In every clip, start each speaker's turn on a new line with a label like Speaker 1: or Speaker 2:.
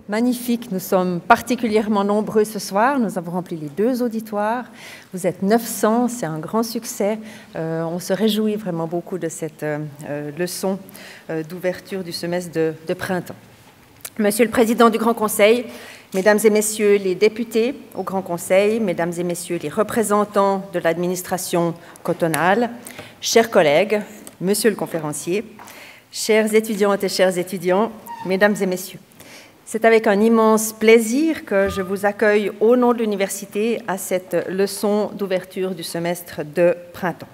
Speaker 1: Magnifique, nous sommes particulièrement nombreux ce soir, nous avons rempli les 2 auditoires, vous êtes 900, c'est un grand succès, on se réjouit vraiment beaucoup de cette leçon d'ouverture du semestre de printemps. Monsieur le Président du Grand Conseil, Mesdames et Messieurs les députés au Grand Conseil, Mesdames et Messieurs les représentants de l'administration cantonale, chers collègues, Monsieur le conférencier, chères étudiantes et chers étudiants, Mesdames et Messieurs, c'est avec un immense plaisir que je vous accueille au nom de l'université à cette leçon d'ouverture du semestre de printemps.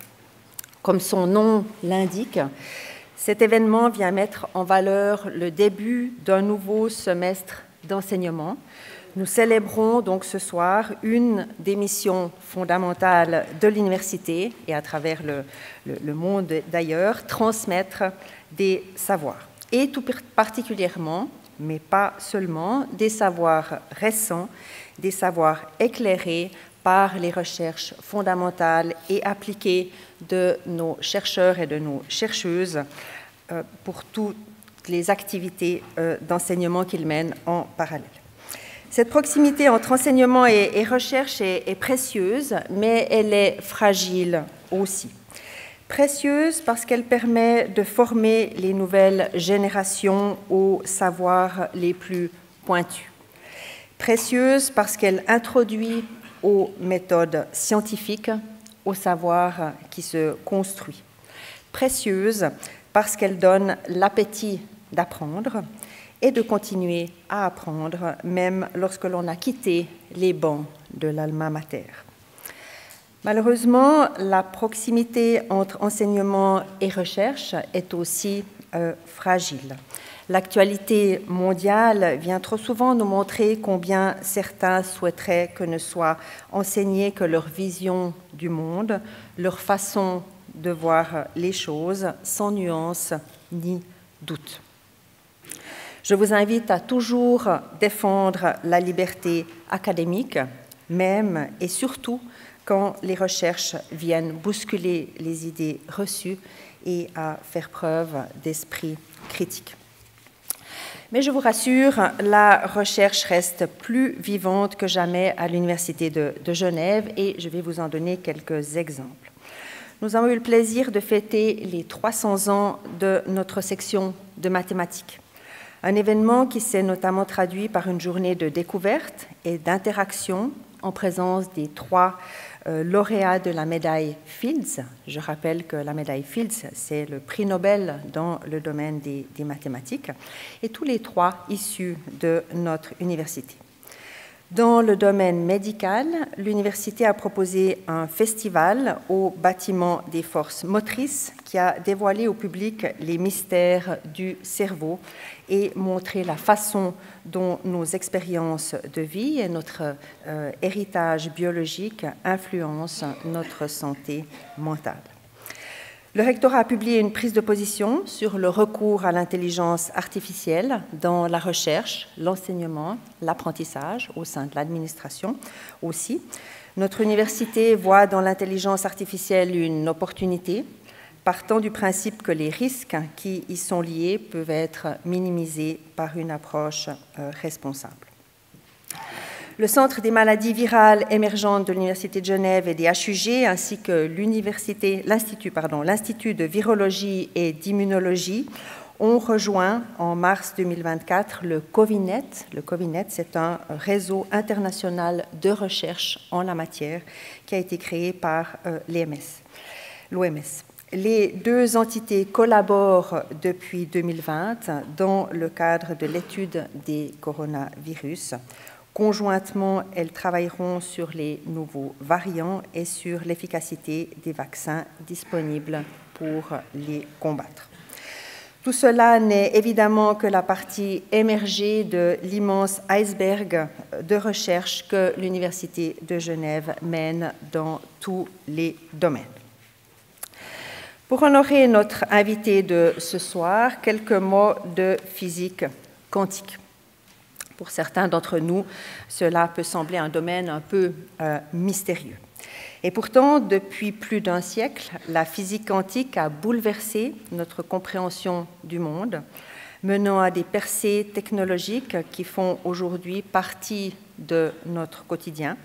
Speaker 1: Comme son nom l'indique, cet événement vient mettre en valeur le début d'un nouveau semestre d'enseignement. Nous célébrons donc ce soir une des missions fondamentales de l'université et à travers le monde d'ailleurs, transmettre des savoirs. Et tout particulièrement, mais pas seulement, des savoirs récents, des savoirs éclairés par les recherches fondamentales et appliquées de nos chercheurs et de nos chercheuses pour toutes les activités d'enseignement qu'ils mènent en parallèle. Cette proximité entre enseignement et recherche est précieuse, mais elle est fragile aussi. Précieuse parce qu'elle permet de former les nouvelles générations aux savoirs les plus pointus. Précieuse parce qu'elle introduit aux méthodes scientifiques, au savoir qui se construit. Précieuse parce qu'elle donne l'appétit d'apprendre et de continuer à apprendre, même lorsque l'on a quitté les bancs de l'alma mater. Malheureusement, la proximité entre enseignement et recherche est aussi fragile. L'actualité mondiale vient trop souvent nous montrer combien certains souhaiteraient que ne soit enseignée que leur vision du monde, leur façon de voir les choses, sans nuance ni doute. Je vous invite à toujours défendre la liberté académique, même et surtout quand les recherches viennent bousculer les idées reçues et à faire preuve d'esprit critique. Mais je vous rassure, la recherche reste plus vivante que jamais à l'Université de Genève et je vais vous en donner quelques exemples. Nous avons eu le plaisir de fêter les 300 ans de notre section de mathématiques. Un événement qui s'est notamment traduit par une journée de découverte et d'interaction en présence des 3 lauréats de la médaille Fields. Je rappelle que la médaille Fields, c'est le prix Nobel dans le domaine des mathématiques, et tous les 3 issus de notre université. Dans le domaine médical, l'université a proposé un festival au bâtiment des forces motrices qui a dévoilé au public les mystères du cerveau et montré la façon dont nos expériences de vie et notre héritage biologique influencent notre santé mentale. Le rectorat a publié une prise de position sur le recours à l'intelligence artificielle dans la recherche, l'enseignement, l'apprentissage au sein de l'administration aussi. Notre université voit dans l'intelligence artificielle une opportunité, partant du principe que les risques qui y sont liés peuvent être minimisés par une approche responsable. Le Centre des maladies virales émergentes de l'Université de Genève et des HUG, ainsi que l'Institut de virologie et d'immunologie, ont rejoint en mars 2024 le COVINET. Le COVINET, c'est un réseau international de recherche en la matière qui a été créé par l'OMS. Les 2 entités collaborent depuis 2020 dans le cadre de l'étude des coronavirus. Conjointement, elles travailleront sur les nouveaux variants et sur l'efficacité des vaccins disponibles pour les combattre. Tout cela n'est évidemment que la partie émergée de l'immense iceberg de recherche que l'Université de Genève mène dans tous les domaines. Pour honorer notre invité de ce soir, quelques mots de physique quantique. Pour certains d'entre nous, cela peut sembler un domaine un peu mystérieux. Et pourtant, depuis plus d'un siècle, la physique quantique a bouleversé notre compréhension du monde, menant à des percées technologiques qui font aujourd'hui partie de notre quotidien,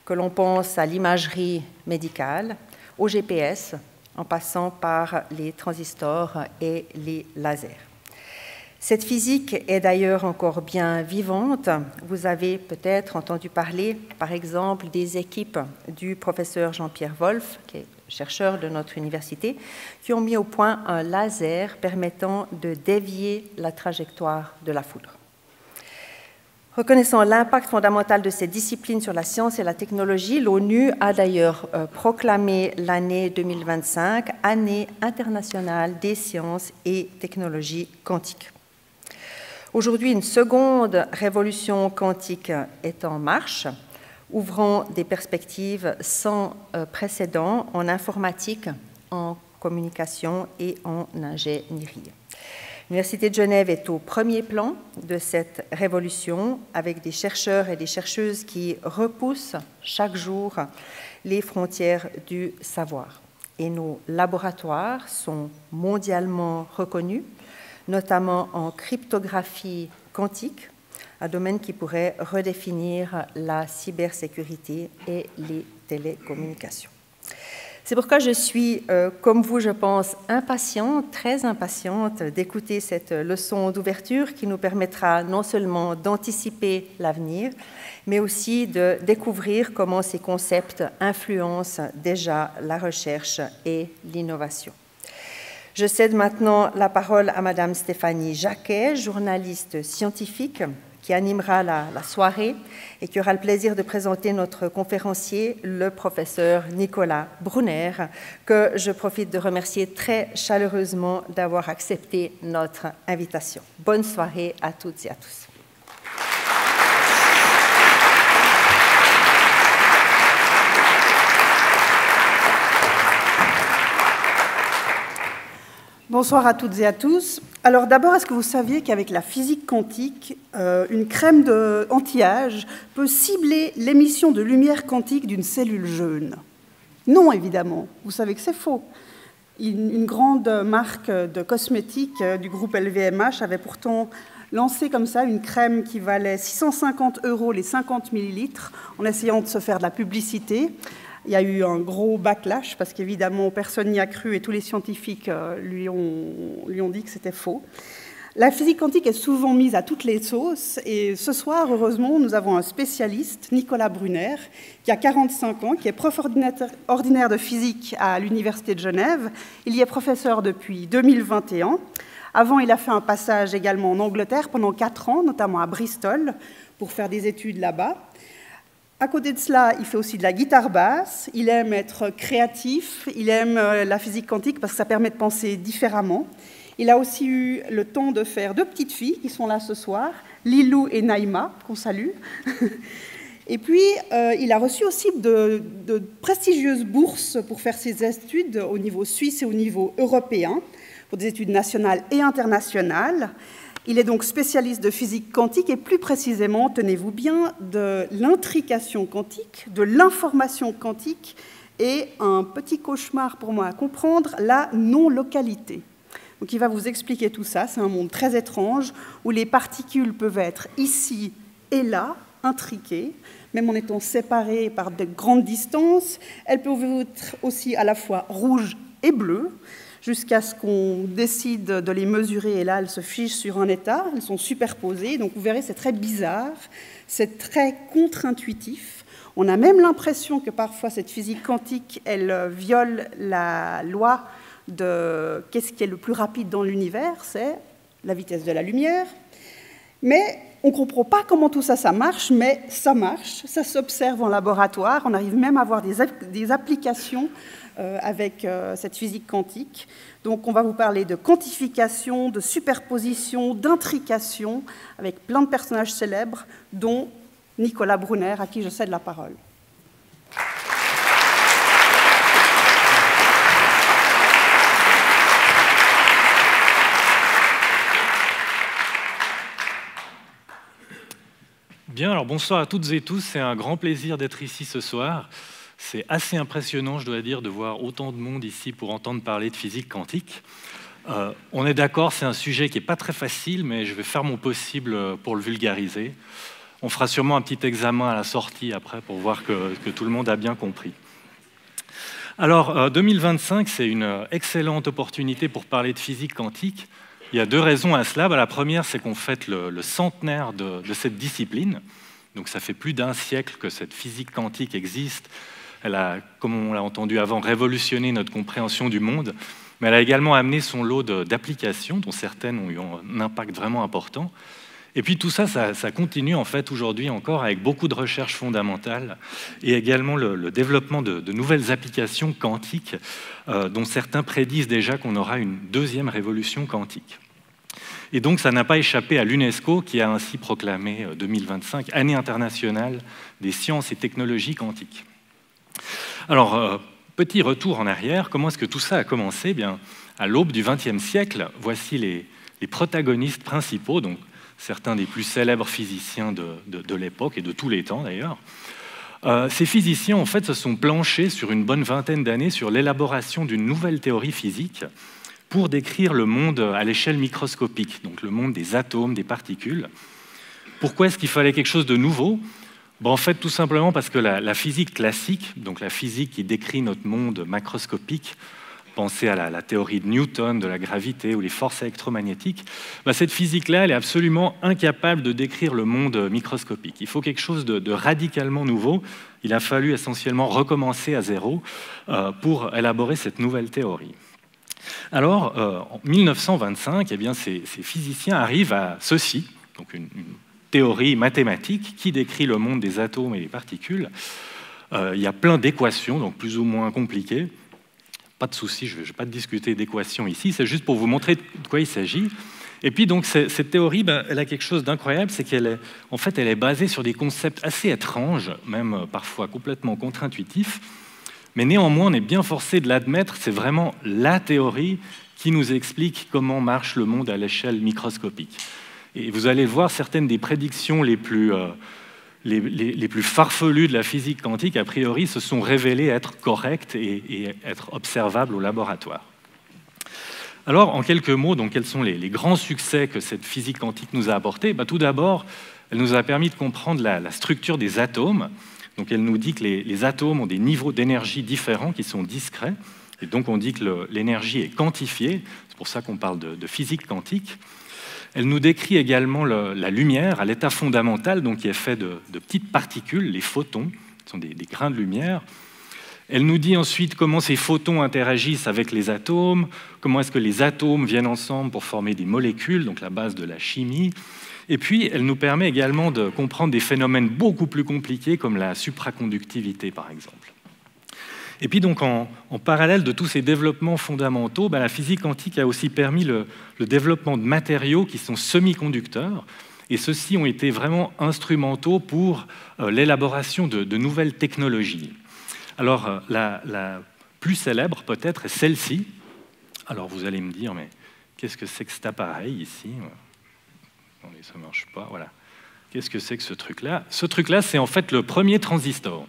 Speaker 1: que l'on pense à l'imagerie médicale, au GPS, en passant par les transistors et les lasers. Cette physique est d'ailleurs encore bien vivante. Vous avez peut-être entendu parler, par exemple, des équipes du professeur Jean-Pierre Wolf, qui est chercheur de notre université, qui ont mis au point un laser permettant de dévier la trajectoire de la foudre. Reconnaissant l'impact fondamental de cette discipline sur la science et la technologie, l'ONU a d'ailleurs proclamé l'année 2025 Année internationale des sciences et technologies quantiques. Aujourd'hui, une seconde révolution quantique est en marche, ouvrant des perspectives sans précédent en informatique, en communication et en ingénierie. L'Université de Genève est au premier plan de cette révolution, avec des chercheurs et des chercheuses qui repoussent chaque jour les frontières du savoir. Et nos laboratoires sont mondialement reconnus, notamment en cryptographie quantique, un domaine qui pourrait redéfinir la cybersécurité et les télécommunications. C'est pourquoi je suis, comme vous, je pense, impatiente, très impatiente d'écouter cette leçon d'ouverture qui nous permettra non seulement d'anticiper l'avenir, mais aussi de découvrir comment ces concepts influencent déjà la recherche et l'innovation. Je cède maintenant la parole à Madame Stéphanie Jacquet, journaliste scientifique, qui animera la soirée et qui aura le plaisir de présenter notre conférencier, le professeur Nicolas Brunner, que je profite de remercier très chaleureusement d'avoir accepté notre invitation. Bonne soirée à toutes et à tous.
Speaker 2: Bonsoir à toutes et à tous. Alors d'abord, est-ce que vous saviez qu'avec la physique quantique, une crème anti-âge peut cibler l'émission de lumière quantique d'une cellule jaune? Non, évidemment. Vous savez que c'est faux. Une grande marque de cosmétiques du groupe LVMH avait pourtant lancé comme ça une crème qui valait 650 € les 50 millilitres en essayant de se faire de la publicité. Il y a eu un gros backlash parce qu'évidemment, personne n'y a cru et tous les scientifiques lui ont dit que c'était faux. La physique quantique est souvent mise à toutes les sauces et ce soir, heureusement, nous avons un spécialiste, Nicolas Brunner, qui a 45 ans, qui est prof ordinaire de physique à l'Université de Genève. Il y est professeur depuis 2021. Avant, il a fait un passage également en Angleterre pendant 4 ans, notamment à Bristol, pour faire des études là-bas. À côté de cela, il fait aussi de la guitare basse, il aime être créatif, il aime la physique quantique parce que ça permet de penser différemment. Il a aussi eu le temps de faire 2 petites filles qui sont là ce soir, Lilou et Naïma, qu'on salue. Et puis, il a reçu aussi de prestigieuses bourses pour faire ses études au niveau suisse et au niveau européen, pour des études nationales et internationales. Il est donc spécialiste de physique quantique et plus précisément, tenez-vous bien, de l'intrication quantique, de l'information quantique et un petit cauchemar pour moi à comprendre, la non-localité. Donc il va vous expliquer tout ça, c'est un monde très étrange où les particules peuvent être ici et là, intriquées, même en étant séparées par de grandes distances. Elles peuvent être aussi à la fois rouges et bleues, jusqu'à ce qu'on décide de les mesurer, et là, elles se fichent sur un état, elles sont superposées, donc vous verrez, c'est très bizarre, c'est très contre-intuitif. On a même l'impression que parfois, cette physique quantique, elle viole la loi de qu'est-ce qui est le plus rapide dans l'univers, c'est la vitesse de la lumière, mais on ne comprend pas comment tout ça, ça marche, mais ça marche, ça s'observe en laboratoire, on arrive même à avoir des applications avec cette physique quantique. Donc on va vous parler de quantification, de superposition, d'intrication, avec plein de personnages célèbres, dont Nicolas Brunner, à qui je cède la parole.
Speaker 3: Bien, alors bonsoir à toutes et tous, c'est un grand plaisir d'être ici ce soir. C'est assez impressionnant, je dois dire, de voir autant de monde ici pour entendre parler de physique quantique. On est d'accord, c'est un sujet qui n'est pas très facile, mais je vais faire mon possible pour le vulgariser. On fera sûrement un petit examen à la sortie après pour voir que tout le monde a bien compris. Alors, 2025, c'est une excellente opportunité pour parler de physique quantique. Il y a deux raisons à cela. La première, c'est qu'on fête le centenaire de cette discipline. Donc ça fait plus d'un siècle que cette physique quantique existe. Elle a, comme on l'a entendu avant, révolutionné notre compréhension du monde, mais elle a également amené son lot d'applications, dont certaines ont eu un impact vraiment important. Et puis tout ça, ça continue en fait aujourd'hui encore avec beaucoup de recherches fondamentales et également le développement de nouvelles applications quantiques dont certains prédisent déjà qu'on aura une deuxième révolution quantique. Et donc ça n'a pas échappé à l'UNESCO qui a ainsi proclamé 2025 Année internationale des sciences et technologies quantiques. Alors, petit retour en arrière, comment est-ce que tout ça a commencé? Bien, à l'aube du XXe siècle, voici les protagonistes principaux, donc certains des plus célèbres physiciens de l'époque et de tous les temps d'ailleurs. Ces physiciens, en fait, se sont planchés sur une bonne vingtaine d'années sur l'élaboration d'une nouvelle théorie physique pour décrire le monde à l'échelle microscopique, donc le monde des atomes, des particules. Pourquoi est-ce qu'il fallait quelque chose de nouveau? En fait, tout simplement parce que la physique classique, donc la physique qui décrit notre monde macroscopique, pensez à la théorie de Newton, de la gravité ou les forces électromagnétiques, cette physique-là, elle est absolument incapable de décrire le monde microscopique. Il faut quelque chose de radicalement nouveau. Il a fallu essentiellement recommencer à zéro pour élaborer cette nouvelle théorie. Alors, en 1925, eh bien, ces physiciens arrivent à ceci, donc une théorie mathématique qui décrit le monde des atomes et des particules. Il y a plein d'équations, donc plus ou moins compliquées. Pas de souci, je ne vais pas discuter d'équations ici, c'est juste pour vous montrer de quoi il s'agit. Et puis, donc, cette théorie, elle a quelque chose d'incroyable, c'est qu'elle est basée sur des concepts assez étranges, même parfois complètement contre-intuitifs. Mais néanmoins, on est bien forcé de l'admettre, c'est vraiment la théorie qui nous explique comment marche le monde à l'échelle microscopique. Et vous allez voir, certaines des prédictions les plus farfelues de la physique quantique, a priori, se sont révélées être correctes et être observables au laboratoire. Alors, en quelques mots, donc, quels sont les grands succès que cette physique quantique nous a apportés? Tout d'abord, elle nous a permis de comprendre la structure des atomes. Donc, elle nous dit que les atomes ont des niveaux d'énergie différents qui sont discrets. Et donc, on dit que l'énergie est quantifiée. C'est pour ça qu'on parle de physique quantique. Elle nous décrit également la lumière à l'état fondamental, donc qui est fait de petites particules, les photons, qui sont des grains de lumière. Elle nous dit ensuite comment ces photons interagissent avec les atomes, comment est-ce que les atomes viennent ensemble pour former des molécules, donc la base de la chimie. Et puis, elle nous permet également de comprendre des phénomènes beaucoup plus compliqués, comme la supraconductivité, par exemple. Et puis donc, en parallèle de tous ces développements fondamentaux, la physique quantique a aussi permis le développement de matériaux qui sont semi-conducteurs, et ceux-ci ont été vraiment instrumentaux pour l'élaboration de nouvelles technologies. Alors, la plus célèbre peut-être est celle-ci. Alors, vous allez me dire, mais qu'est-ce que c'est que cet appareil ici? Attendez, ça ne marche pas, voilà. Qu'est-ce que c'est que ce truc-là? Ce truc-là, c'est en fait le premier transistor.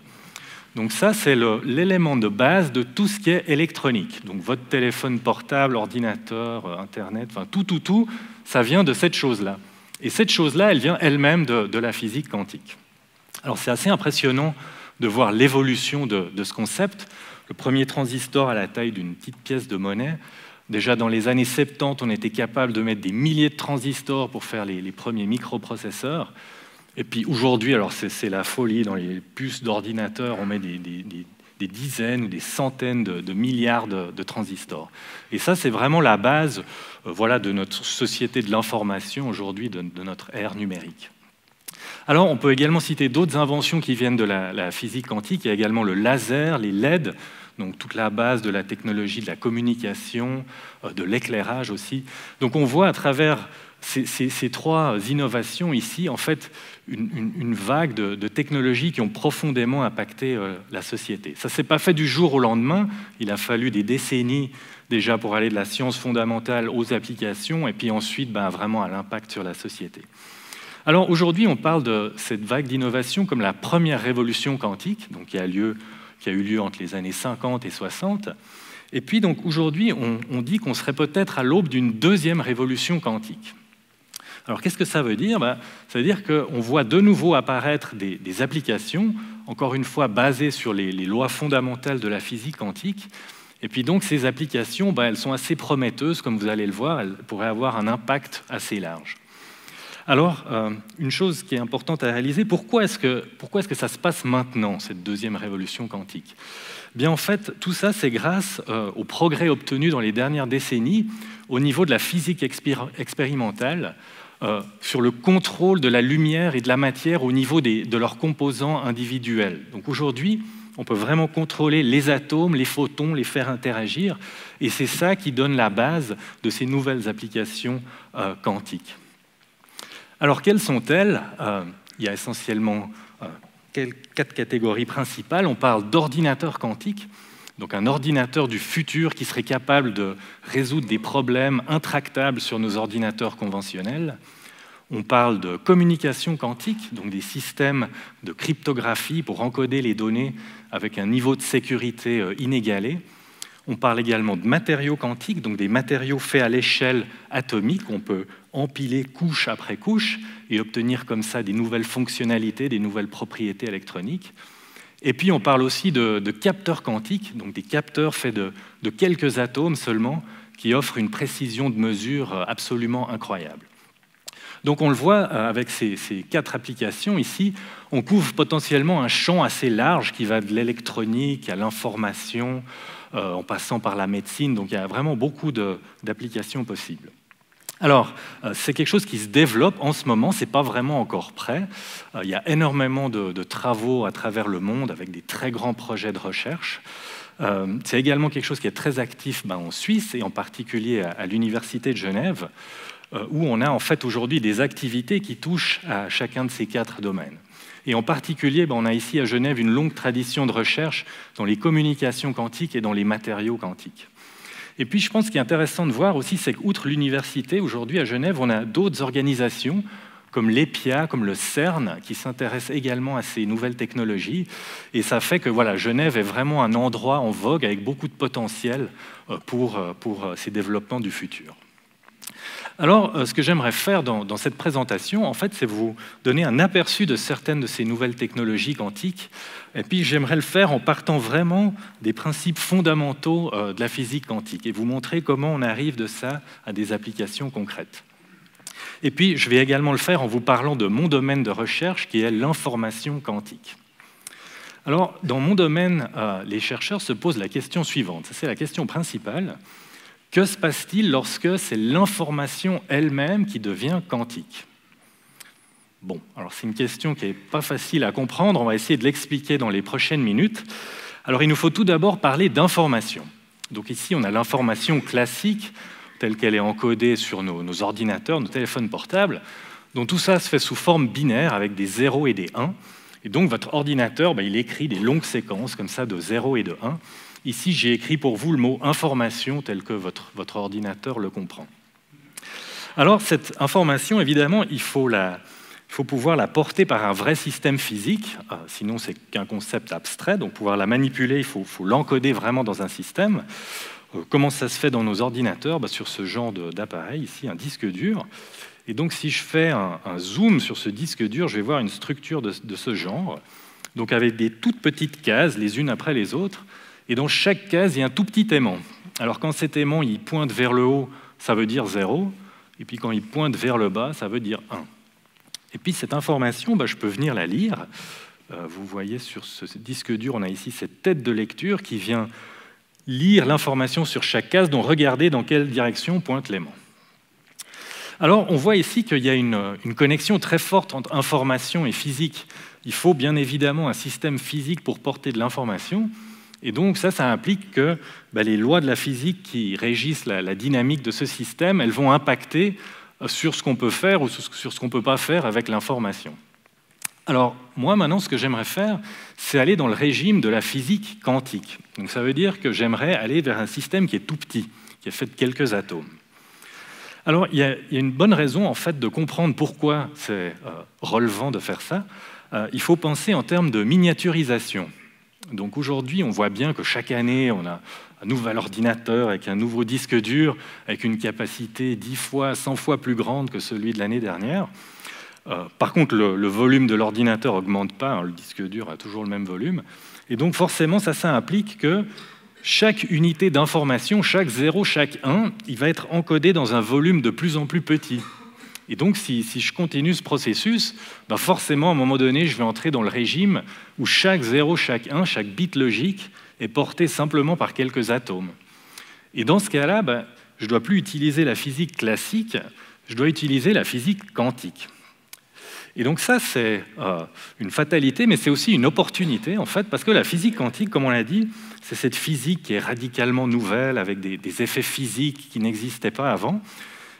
Speaker 3: Donc ça, c'est l'élément de base de tout ce qui est électronique. Donc votre téléphone portable, ordinateur, Internet, enfin tout, ça vient de cette chose-là. Et cette chose-là, elle vient elle-même de la physique quantique. Alors c'est assez impressionnant de voir l'évolution de ce concept. Le premier transistor à la taille d'une petite pièce de monnaie. Déjà dans les années 70, on était capable de mettre des milliers de transistors pour faire les premiers microprocesseurs. Et puis aujourd'hui, alors c'est la folie, dans les puces d'ordinateurs, on met des dizaines ou des centaines de milliards de transistors. Et ça, c'est vraiment la base de notre société de l'information aujourd'hui, de notre ère numérique. Alors, on peut également citer d'autres inventions qui viennent de la physique quantique. Il y a également le laser, les LED, donc toute la base de la technologie de la communication, de l'éclairage aussi. Donc on voit à travers ces trois innovations ici, en fait, une vague de technologies qui ont profondément impacté la société. Ça ne s'est pas fait du jour au lendemain. Il a fallu des décennies déjà pour aller de la science fondamentale aux applications et puis ensuite vraiment à l'impact sur la société. Alors aujourd'hui, on parle de cette vague d'innovation comme la première révolution quantique, donc qui a eu lieu entre les années 50 et 60. Et puis donc aujourd'hui, on dit qu'on serait peut-être à l'aube d'une deuxième révolution quantique. Alors qu'est-ce que ça veut dire? Ça veut dire qu'on voit de nouveau apparaître des applications, encore une fois basées sur les lois fondamentales de la physique quantique. Et puis donc ces applications, elles sont assez prometteuses, comme vous allez le voir, elles pourraient avoir un impact assez large. Alors, une chose qui est importante à réaliser, pourquoi est-ce que ça se passe maintenant, cette deuxième révolution quantique? Bien, en fait, tout ça, c'est grâce aux progrès obtenus dans les dernières décennies au niveau de la physique expérimentale, sur le contrôle de la lumière et de la matière au niveau de leurs composants individuels. Donc aujourd'hui, on peut vraiment contrôler les atomes, les photons, les faire interagir, et c'est ça qui donne la base de ces nouvelles applications quantiques. Alors, quelles sont-elles? Il y a essentiellement 4 catégories principales. On parle d'ordinateurs quantiques, donc un ordinateur du futur qui serait capable de résoudre des problèmes intractables sur nos ordinateurs conventionnels. On parle de communication quantique, donc des systèmes de cryptographie pour encoder les données avec un niveau de sécurité inégalé. On parle également de matériaux quantiques, donc des matériaux faits à l'échelle atomique. On peut empiler couche après couche et obtenir comme ça des nouvelles fonctionnalités, des nouvelles propriétés électroniques. Et puis on parle aussi de capteurs quantiques, donc des capteurs faits de quelques atomes seulement, qui offrent une précision de mesure absolument incroyable. Donc on le voit avec ces 4 applications ici, on couvre potentiellement un champ assez large qui va de l'électronique à l'information, en passant par la médecine, donc il y a vraiment beaucoup d'applications possibles. Alors, c'est quelque chose qui se développe en ce moment, ce n'est pas vraiment encore prêt. Il y a énormément de travaux à travers le monde avec des très grands projets de recherche. C'est également quelque chose qui est très actif en Suisse et en particulier à l'Université de Genève, où on a en fait aujourd'hui des activités qui touchent à chacun de ces 4 domaines. Et en particulier, on a ici à Genève une longue tradition de recherche dans les communications quantiques et dans les matériaux quantiques. Et puis je pense qu'il est intéressant de voir aussi, c'est qu'outre l'université, aujourd'hui à Genève, on a d'autres organisations comme l'EPIA, comme le CERN, qui s'intéressent également à ces nouvelles technologies. Et ça fait que Genève est vraiment un endroit en vogue avec beaucoup de potentiel pour ces développements du futur. Alors, ce que j'aimerais faire dans cette présentation, en fait, c'est vous donner un aperçu de certaines de ces nouvelles technologies quantiques. Et puis, j'aimerais le faire en partant vraiment des principes fondamentaux de la physique quantique et vous montrer comment on arrive de ça à des applications concrètes. Et puis, je vais également le faire en vous parlant de mon domaine de recherche, qui est l'information quantique. Alors, dans mon domaine, les chercheurs se posent la question suivante. C'est la question principale. Que se passe-t-il lorsque c'est l'information elle-même qui devient quantique? Bon, alors c'est une question qui n'est pas facile à comprendre, on va essayer de l'expliquer dans les prochaines minutes. Alors il nous faut tout d'abord parler d'information. Donc ici on a l'information classique, telle qu'elle est encodée sur nos ordinateurs, nos téléphones portables, dont tout ça se fait sous forme binaire avec des 0 et des 1. Et donc votre ordinateur, il écrit des longues séquences comme ça de 0 et de 1. Ici, j'ai écrit pour vous le mot « information » tel que votre ordinateur le comprend. Alors, cette information, évidemment, il faut pouvoir la porter par un vrai système physique, sinon c'est qu'un concept abstrait, donc pouvoir la manipuler, il faut l'encoder vraiment dans un système. Comment ça se fait dans nos ordinateurs? Sur ce genre d'appareil, ici, un disque dur. Et donc, si je fais un zoom sur ce disque dur, je vais voir une structure de ce genre, donc avec des toutes petites cases, les unes après les autres. Et dans chaque case, il y a un tout petit aimant. Alors quand cet aimant il pointe vers le haut, ça veut dire 0. Et puis quand il pointe vers le bas, ça veut dire 1. Et puis cette information, je peux venir la lire. Vous voyez sur ce disque dur, on a ici cette tête de lecture qui vient lire l'information sur chaque case, donc regarder dans quelle direction pointe l'aimant. Alors on voit ici qu'il y a une connexion très forte entre information et physique. Il faut bien évidemment un système physique pour porter de l'information. Et donc ça implique que les lois de la physique qui régissent la dynamique de ce système, elles vont impacter sur ce qu'on peut faire ou sur ce qu'on ne peut pas faire avec l'information. Alors moi maintenant, ce que j'aimerais faire, c'est aller dans le régime de la physique quantique. Donc ça veut dire que j'aimerais aller vers un système qui est tout petit, qui est fait de quelques atomes. Alors il y a une bonne raison en fait de comprendre pourquoi c'est relevant de faire ça. Il faut penser en termes de miniaturisation. Donc aujourd'hui, on voit bien que chaque année, on a un nouvel ordinateur avec un nouveau disque dur, avec une capacité 10 fois, 100 fois plus grande que celui de l'année dernière. Par contre, le volume de l'ordinateur n'augmente pas, hein, le disque dur a toujours le même volume. Et donc forcément, ça implique que chaque unité d'information, chaque 0, chaque 1, il va être encodé dans un volume de plus en plus petit. Et donc, si je continue ce processus, ben forcément, à un moment donné, je vais entrer dans le régime où chaque 0, chaque 1, chaque bit logique est porté simplement par quelques atomes. Et dans ce cas-là, ben, je ne dois plus utiliser la physique classique, je dois utiliser la physique quantique. Et donc ça, c'est une fatalité, mais c'est aussi une opportunité, en fait, parce que la physique quantique, comme on l'a dit, c'est cette physique qui est radicalement nouvelle, avec des effets physiques qui n'existaient pas avant.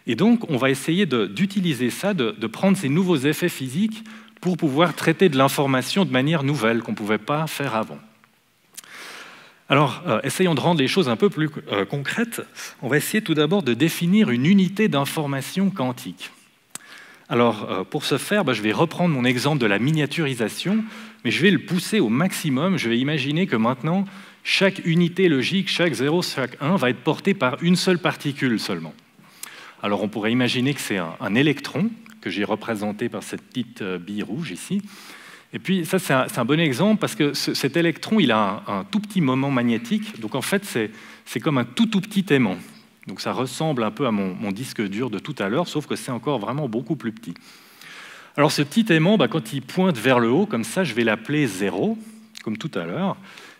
Speaker 3: Et donc, on va essayer d'utiliser ça, de prendre ces nouveaux effets physiques pour pouvoir traiter de l'information de manière nouvelle, qu'on ne pouvait pas faire avant. Alors, essayons de rendre les choses un peu plus concrètes. On va essayer tout d'abord de définir une unité d'information quantique. Alors, pour ce faire, je vais reprendre mon exemple de la miniaturisation, mais je vais le pousser au maximum. Je vais imaginer que maintenant, chaque unité logique, chaque 0, chaque 1, va être porté par une seule particule seulement. Alors, on pourrait imaginer que c'est un électron, que j'ai représenté par cette petite bille rouge ici. Et puis, ça, c'est un bon exemple, parce que cet électron, il a un tout petit moment magnétique. Donc, en fait, c'est comme un tout petit aimant. Donc ça ressemble un peu à mon disque dur de tout à l'heure, sauf que c'est encore vraiment beaucoup plus petit. Alors ce petit aimant, quand il pointe vers le haut, comme ça, je vais l'appeler 0, comme tout à l'heure.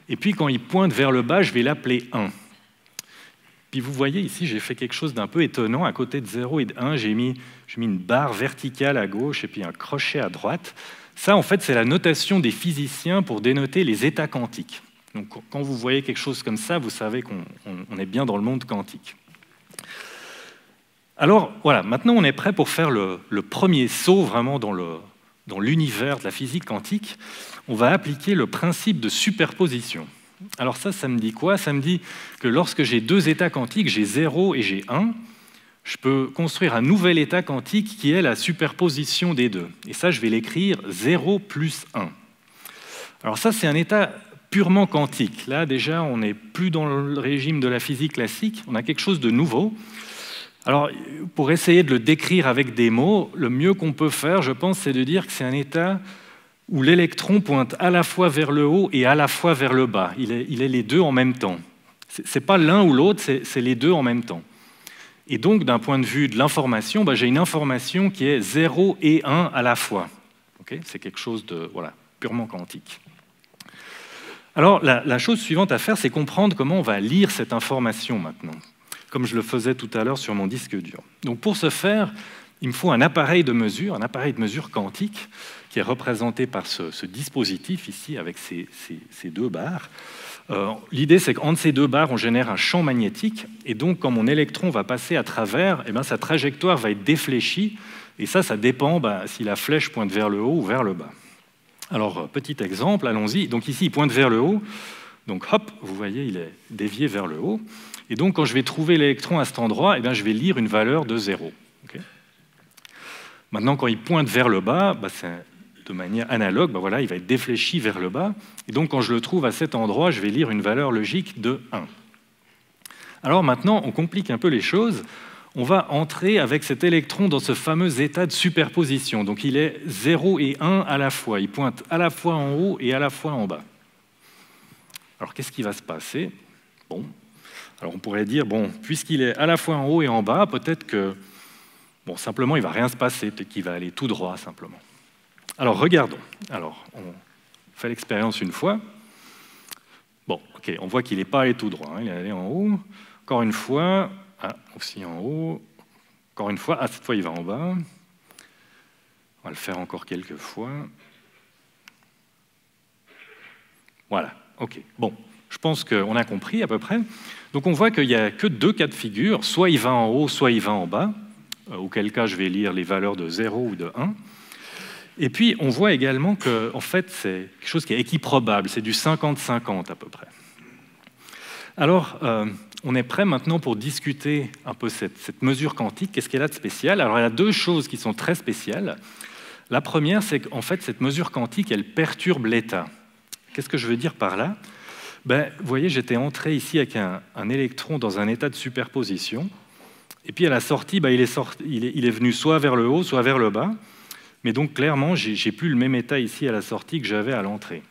Speaker 3: Et puis quand il pointe vers le bas, je vais l'appeler 1. Puis vous voyez ici, j'ai fait quelque chose d'un peu étonnant. À côté de 0 et de 1, j'ai mis une barre verticale à gauche et puis un crochet à droite. Ça, en fait, c'est la notation des physiciens pour dénoter les états quantiques. Donc quand vous voyez quelque chose comme ça, vous savez qu'on est bien dans le monde quantique. Alors voilà, maintenant on est prêt pour faire le premier saut vraiment dans l'univers de la physique quantique. On va appliquer le principe de superposition. Alors ça me dit quoi? Ça me dit que lorsque j'ai deux états quantiques, j'ai 0 et j'ai 1, je peux construire un nouvel état quantique qui est la superposition des deux. Et ça, je vais l'écrire 0 plus 1. Alors ça, c'est un état purement quantique. Là, déjà, on n'est plus dans le régime de la physique classique, on a quelque chose de nouveau. Alors, pour essayer de le décrire avec des mots, le mieux qu'on peut faire, je pense, c'est de dire que c'est un état où l'électron pointe à la fois vers le haut et à la fois vers le bas. Il est les deux en même temps. Ce n'est pas l'un ou l'autre, c'est les deux en même temps. Et donc, d'un point de vue de l'information, j'ai une information qui est 0 et 1 à la fois. Okay, c'est quelque chose de purement quantique. Alors, la chose suivante à faire, c'est comprendre comment on va lire cette information maintenant, comme je le faisais tout à l'heure sur mon disque dur. Donc pour ce faire, il me faut un appareil de mesure quantique, qui est représenté par ce dispositif ici, avec ces deux barres. L'idée, c'est qu'entre ces deux barres, on génère un champ magnétique, et donc quand mon électron va passer à travers, sa trajectoire va être défléchie, et ça dépend si la flèche pointe vers le haut ou vers le bas. Alors, petit exemple, allons-y. Donc ici, il pointe vers le haut, donc hop, vous voyez, il est dévié vers le haut. Et donc, quand je vais trouver l'électron à cet endroit, je vais lire une valeur de 0. Okay. Maintenant, quand il pointe vers le bas, c'est de manière analogue, il va être défléchi vers le bas. Et donc, quand je le trouve à cet endroit, je vais lire une valeur logique de 1. Alors maintenant, on complique un peu les choses. On va entrer avec cet électron dans ce fameux état de superposition. Donc, il est 0 et 1 à la fois. Il pointe à la fois en haut et à la fois en bas. Alors, qu'est-ce qui va se passer? Alors on pourrait dire, puisqu'il est à la fois en haut et en bas, peut-être que, simplement, il ne va rien se passer, peut-être qu'il va aller tout droit, simplement. Alors, regardons. Alors, on fait l'expérience une fois. Ok, on voit qu'il n'est pas allé tout droit, il est allé en haut. Encore une fois, aussi en haut. Encore une fois, cette fois, il va en bas. On va le faire encore quelques fois. Voilà, ok, je pense qu'on a compris à peu près. Donc on voit qu'il n'y a que deux cas de figure, soit il va en haut, soit il va en bas, auquel cas je vais lire les valeurs de 0 ou de 1. Et puis on voit également que en fait, c'est quelque chose qui est équiprobable, c'est du 50-50 à peu près. Alors, on est prêt maintenant pour discuter un peu cette mesure quantique. Qu'est-ce qu'elle a de spécial? Alors, elle a deux choses qui sont très spéciales. La première, c'est qu'en fait, cette mesure quantique, elle perturbe l'état. Qu'est-ce que je veux dire par là? Vous voyez, j'étais entré ici avec un électron dans un état de superposition, et puis à la sortie, il est venu soit vers le haut, soit vers le bas, mais donc clairement, j'ai plus le même état ici à la sortie que j'avais à l'entrée.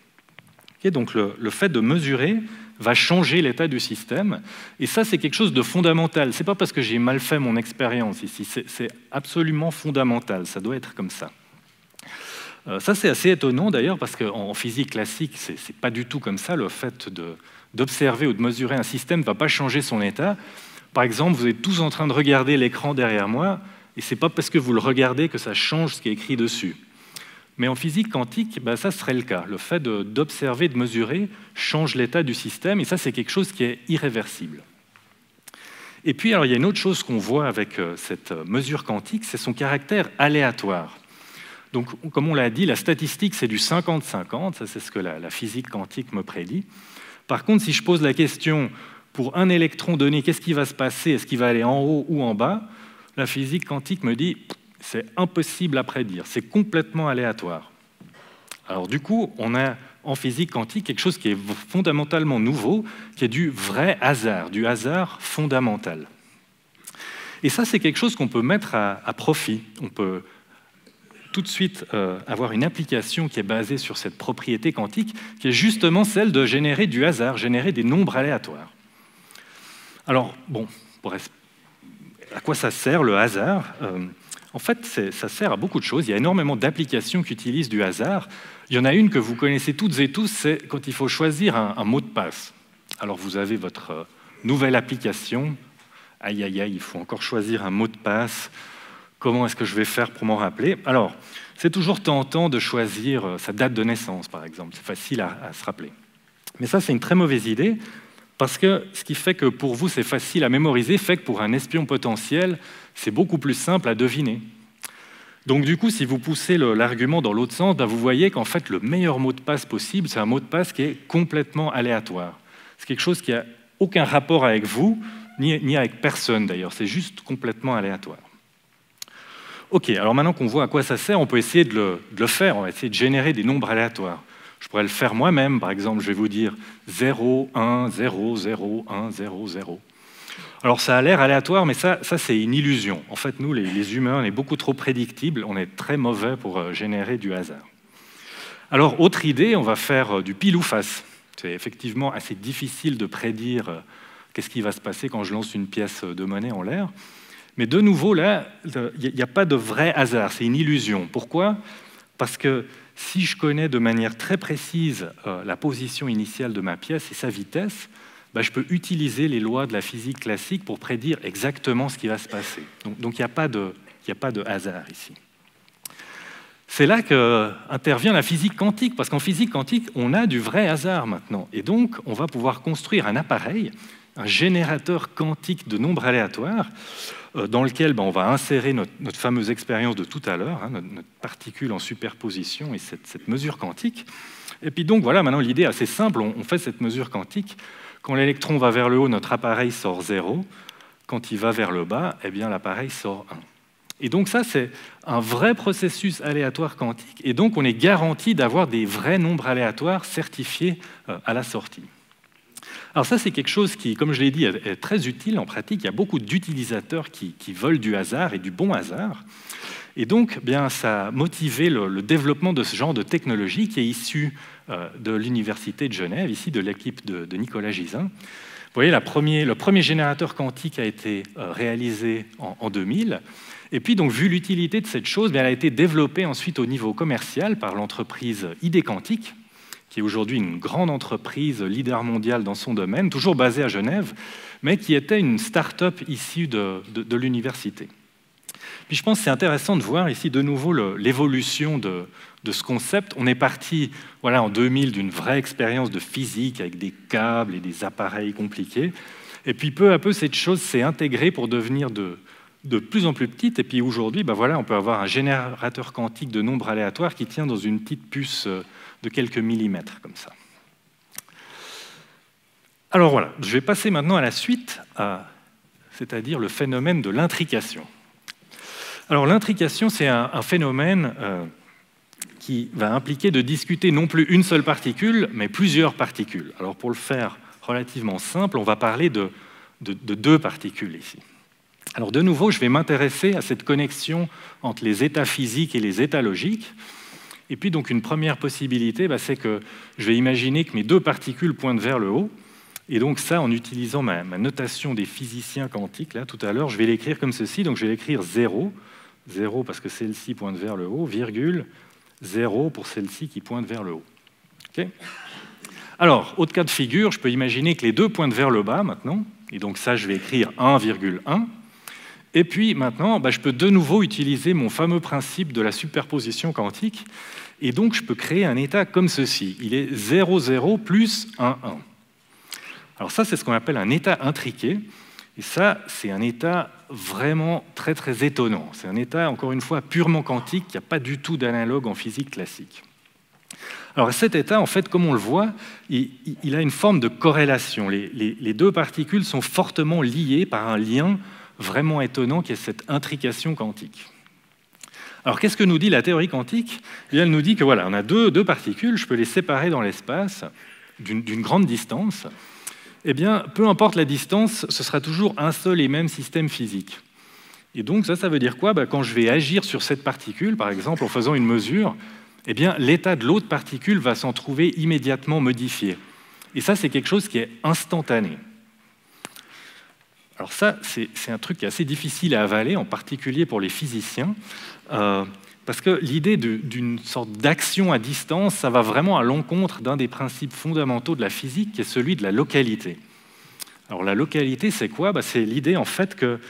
Speaker 3: Okay, donc le fait de mesurer va changer l'état du système, et ça c'est quelque chose de fondamental. C'est pas parce que j'ai mal fait mon expérience ici, c'est absolument fondamental, ça doit être comme ça. Ça c'est assez étonnant d'ailleurs, parce qu'en physique classique, c'est pas du tout comme ça. Le fait d'observer ou de mesurer un système ne va pas changer son état. Par exemple, vous êtes tous en train de regarder l'écran derrière moi, et c'est pas parce que vous le regardez que ça change ce qui est écrit dessus. Mais en physique quantique, ça serait le cas. Le fait d'observer, de mesurer, change l'état du système, et ça, c'est quelque chose qui est irréversible. Et puis, alors, il y a une autre chose qu'on voit avec cette mesure quantique, c'est son caractère aléatoire. Donc, comme on l'a dit, la statistique, c'est du 50-50, ça c'est ce que la physique quantique me prédit. Par contre, si je pose la question, pour un électron donné, qu'est-ce qui va se passer? Est-ce qu'il va aller en haut ou en bas? La physique quantique me dit, c'est impossible à prédire, c'est complètement aléatoire. Alors du coup, on a en physique quantique quelque chose qui est fondamentalement nouveau, qui est du vrai hasard, du hasard fondamental. Et ça, c'est quelque chose qu'on peut mettre à profit. On peut tout de suite avoir une application qui est basée sur cette propriété quantique, qui est justement celle de générer du hasard, générer des nombres aléatoires. Alors, bon, à quoi ça sert le hasard? En fait, ça sert à beaucoup de choses. Il y a énormément d'applications qui utilisent du hasard. Il y en a une que vous connaissez toutes et tous, c'est quand il faut choisir un mot de passe. Alors, vous avez votre nouvelle application. Aïe, aïe, aïe, il faut encore choisir un mot de passe. Comment est-ce que je vais faire pour m'en rappeler? Alors, c'est toujours tentant de choisir sa date de naissance, par exemple. C'est facile à se rappeler. Mais ça, c'est une très mauvaise idée, parce que ce qui fait que pour vous, c'est facile à mémoriser, fait que pour un espion potentiel, c'est beaucoup plus simple à deviner. Donc du coup, si vous poussez l'argument dans l'autre sens, vous voyez qu'en fait, le meilleur mot de passe possible, c'est un mot de passe qui est complètement aléatoire. C'est quelque chose qui n'a aucun rapport avec vous, ni avec personne d'ailleurs, c'est juste complètement aléatoire. Ok, alors maintenant qu'on voit à quoi ça sert, on peut essayer de le faire, on va essayer de générer des nombres aléatoires. Je pourrais le faire moi-même, par exemple, je vais vous dire 0, 1, 0, 0, 1, 0, 0. Alors ça a l'air aléatoire, mais ça c'est une illusion. En fait, nous, les humains, on est beaucoup trop prédictibles, on est très mauvais pour générer du hasard. Alors, autre idée, on va faire du pile ou face. C'est effectivement assez difficile de prédire qu'est-ce qui va se passer quand je lance une pièce de monnaie en l'air. Mais de nouveau, là, il n'y a pas de vrai hasard, c'est une illusion. Pourquoi? Parce que si je connais de manière très précise la position initiale de ma pièce et sa vitesse, je peux utiliser les lois de la physique classique pour prédire exactement ce qui va se passer. Donc il n'y a pas de hasard ici. C'est là qu'intervient la physique quantique, parce qu'en physique quantique, on a du vrai hasard maintenant. Et donc, on va pouvoir construire un appareil, un générateur quantique de nombres aléatoires, dans lequel on va insérer notre fameuse expérience de tout à l'heure, notre particule en superposition et cette mesure quantique. Et puis donc, voilà, maintenant l'idée est assez simple, on fait cette mesure quantique. Quand l'électron va vers le haut, notre appareil sort 0. Quand il va vers le bas, l'appareil sort 1. Et donc ça, c'est un vrai processus aléatoire quantique, et donc on est garanti d'avoir des vrais nombres aléatoires certifiés à la sortie. Alors ça, c'est quelque chose qui, comme je l'ai dit, est très utile en pratique. Il y a beaucoup d'utilisateurs qui veulent du hasard et du bon hasard. Et donc, ça a motivé le développement de ce genre de technologie qui est issu de l'Université de Genève, ici de l'équipe de Nicolas Gisin. Vous voyez, le premier générateur quantique a été réalisé en 2000. Et puis, donc, vu l'utilité de cette chose, elle a été développée ensuite au niveau commercial par l'entreprise ID Quantique, qui est aujourd'hui une grande entreprise leader mondiale dans son domaine, toujours basée à Genève, mais qui était une start-up issue de l'université. Puis je pense que c'est intéressant de voir ici de nouveau l'évolution de ce concept. On est parti en 2000 d'une vraie expérience de physique avec des câbles et des appareils compliqués. Et puis peu à peu, cette chose s'est intégrée pour devenir de plus en plus petite. Et puis aujourd'hui, on peut avoir un générateur quantique de nombres aléatoires qui tient dans une petite puce de quelques millimètres, comme ça. Alors voilà, je vais passer maintenant à la suite, c'est-à-dire le phénomène de l'intrication. Alors l'intrication, c'est un phénomène qui va impliquer de discuter non plus une seule particule, mais plusieurs particules. Alors pour le faire relativement simple, on va parler de deux particules ici. Alors de nouveau, je vais m'intéresser à cette connexion entre les états physiques et les états logiques. Et puis donc une première possibilité, c'est que je vais imaginer que mes deux particules pointent vers le haut. Et donc ça, en utilisant ma notation des physiciens quantiques, là tout à l'heure, je vais l'écrire comme ceci. Donc je vais l'écrire 0, 0 parce que celle-ci pointe vers le haut, virgule, 0 pour celle-ci qui pointe vers le haut. Okay. Alors, autre cas de figure, je peux imaginer que les deux pointent vers le bas maintenant. Et donc ça, je vais écrire 1,1. Et puis maintenant, je peux de nouveau utiliser mon fameux principe de la superposition quantique. Et donc, je peux créer un état comme ceci. Il est 0, 0 plus 1, 1. Alors ça, c'est ce qu'on appelle un état intriqué. Et ça, c'est un état vraiment très, très étonnant. C'est un état, encore une fois, purement quantique, qui n'a pas du tout d'analogue en physique classique. Alors cet état, en fait, comme on le voit, il a une forme de corrélation. Les deux particules sont fortement liées par un lien vraiment étonnant qui est cette intrication quantique. Alors qu'est-ce que nous dit la théorie quantique ? Eh bien, elle nous dit que voilà, on a deux particules, je peux les séparer dans l'espace d'une grande distance. Eh bien, peu importe la distance, ce sera toujours un seul et même système physique. Et donc ça veut dire quoi ? Quand je vais agir sur cette particule, par exemple en faisant une mesure, eh bien, l'état de l'autre particule va s'en trouver immédiatement modifié. Et ça, c'est quelque chose qui est instantané. Alors ça, c'est un truc qui est assez difficile à avaler, en particulier pour les physiciens, parce que l'idée d'une sorte d'action à distance, ça va vraiment à l'encontre d'un des principes fondamentaux de la physique, qui est celui de la localité. Alors la localité, c'est quoi ? C'est l'idée, en fait, que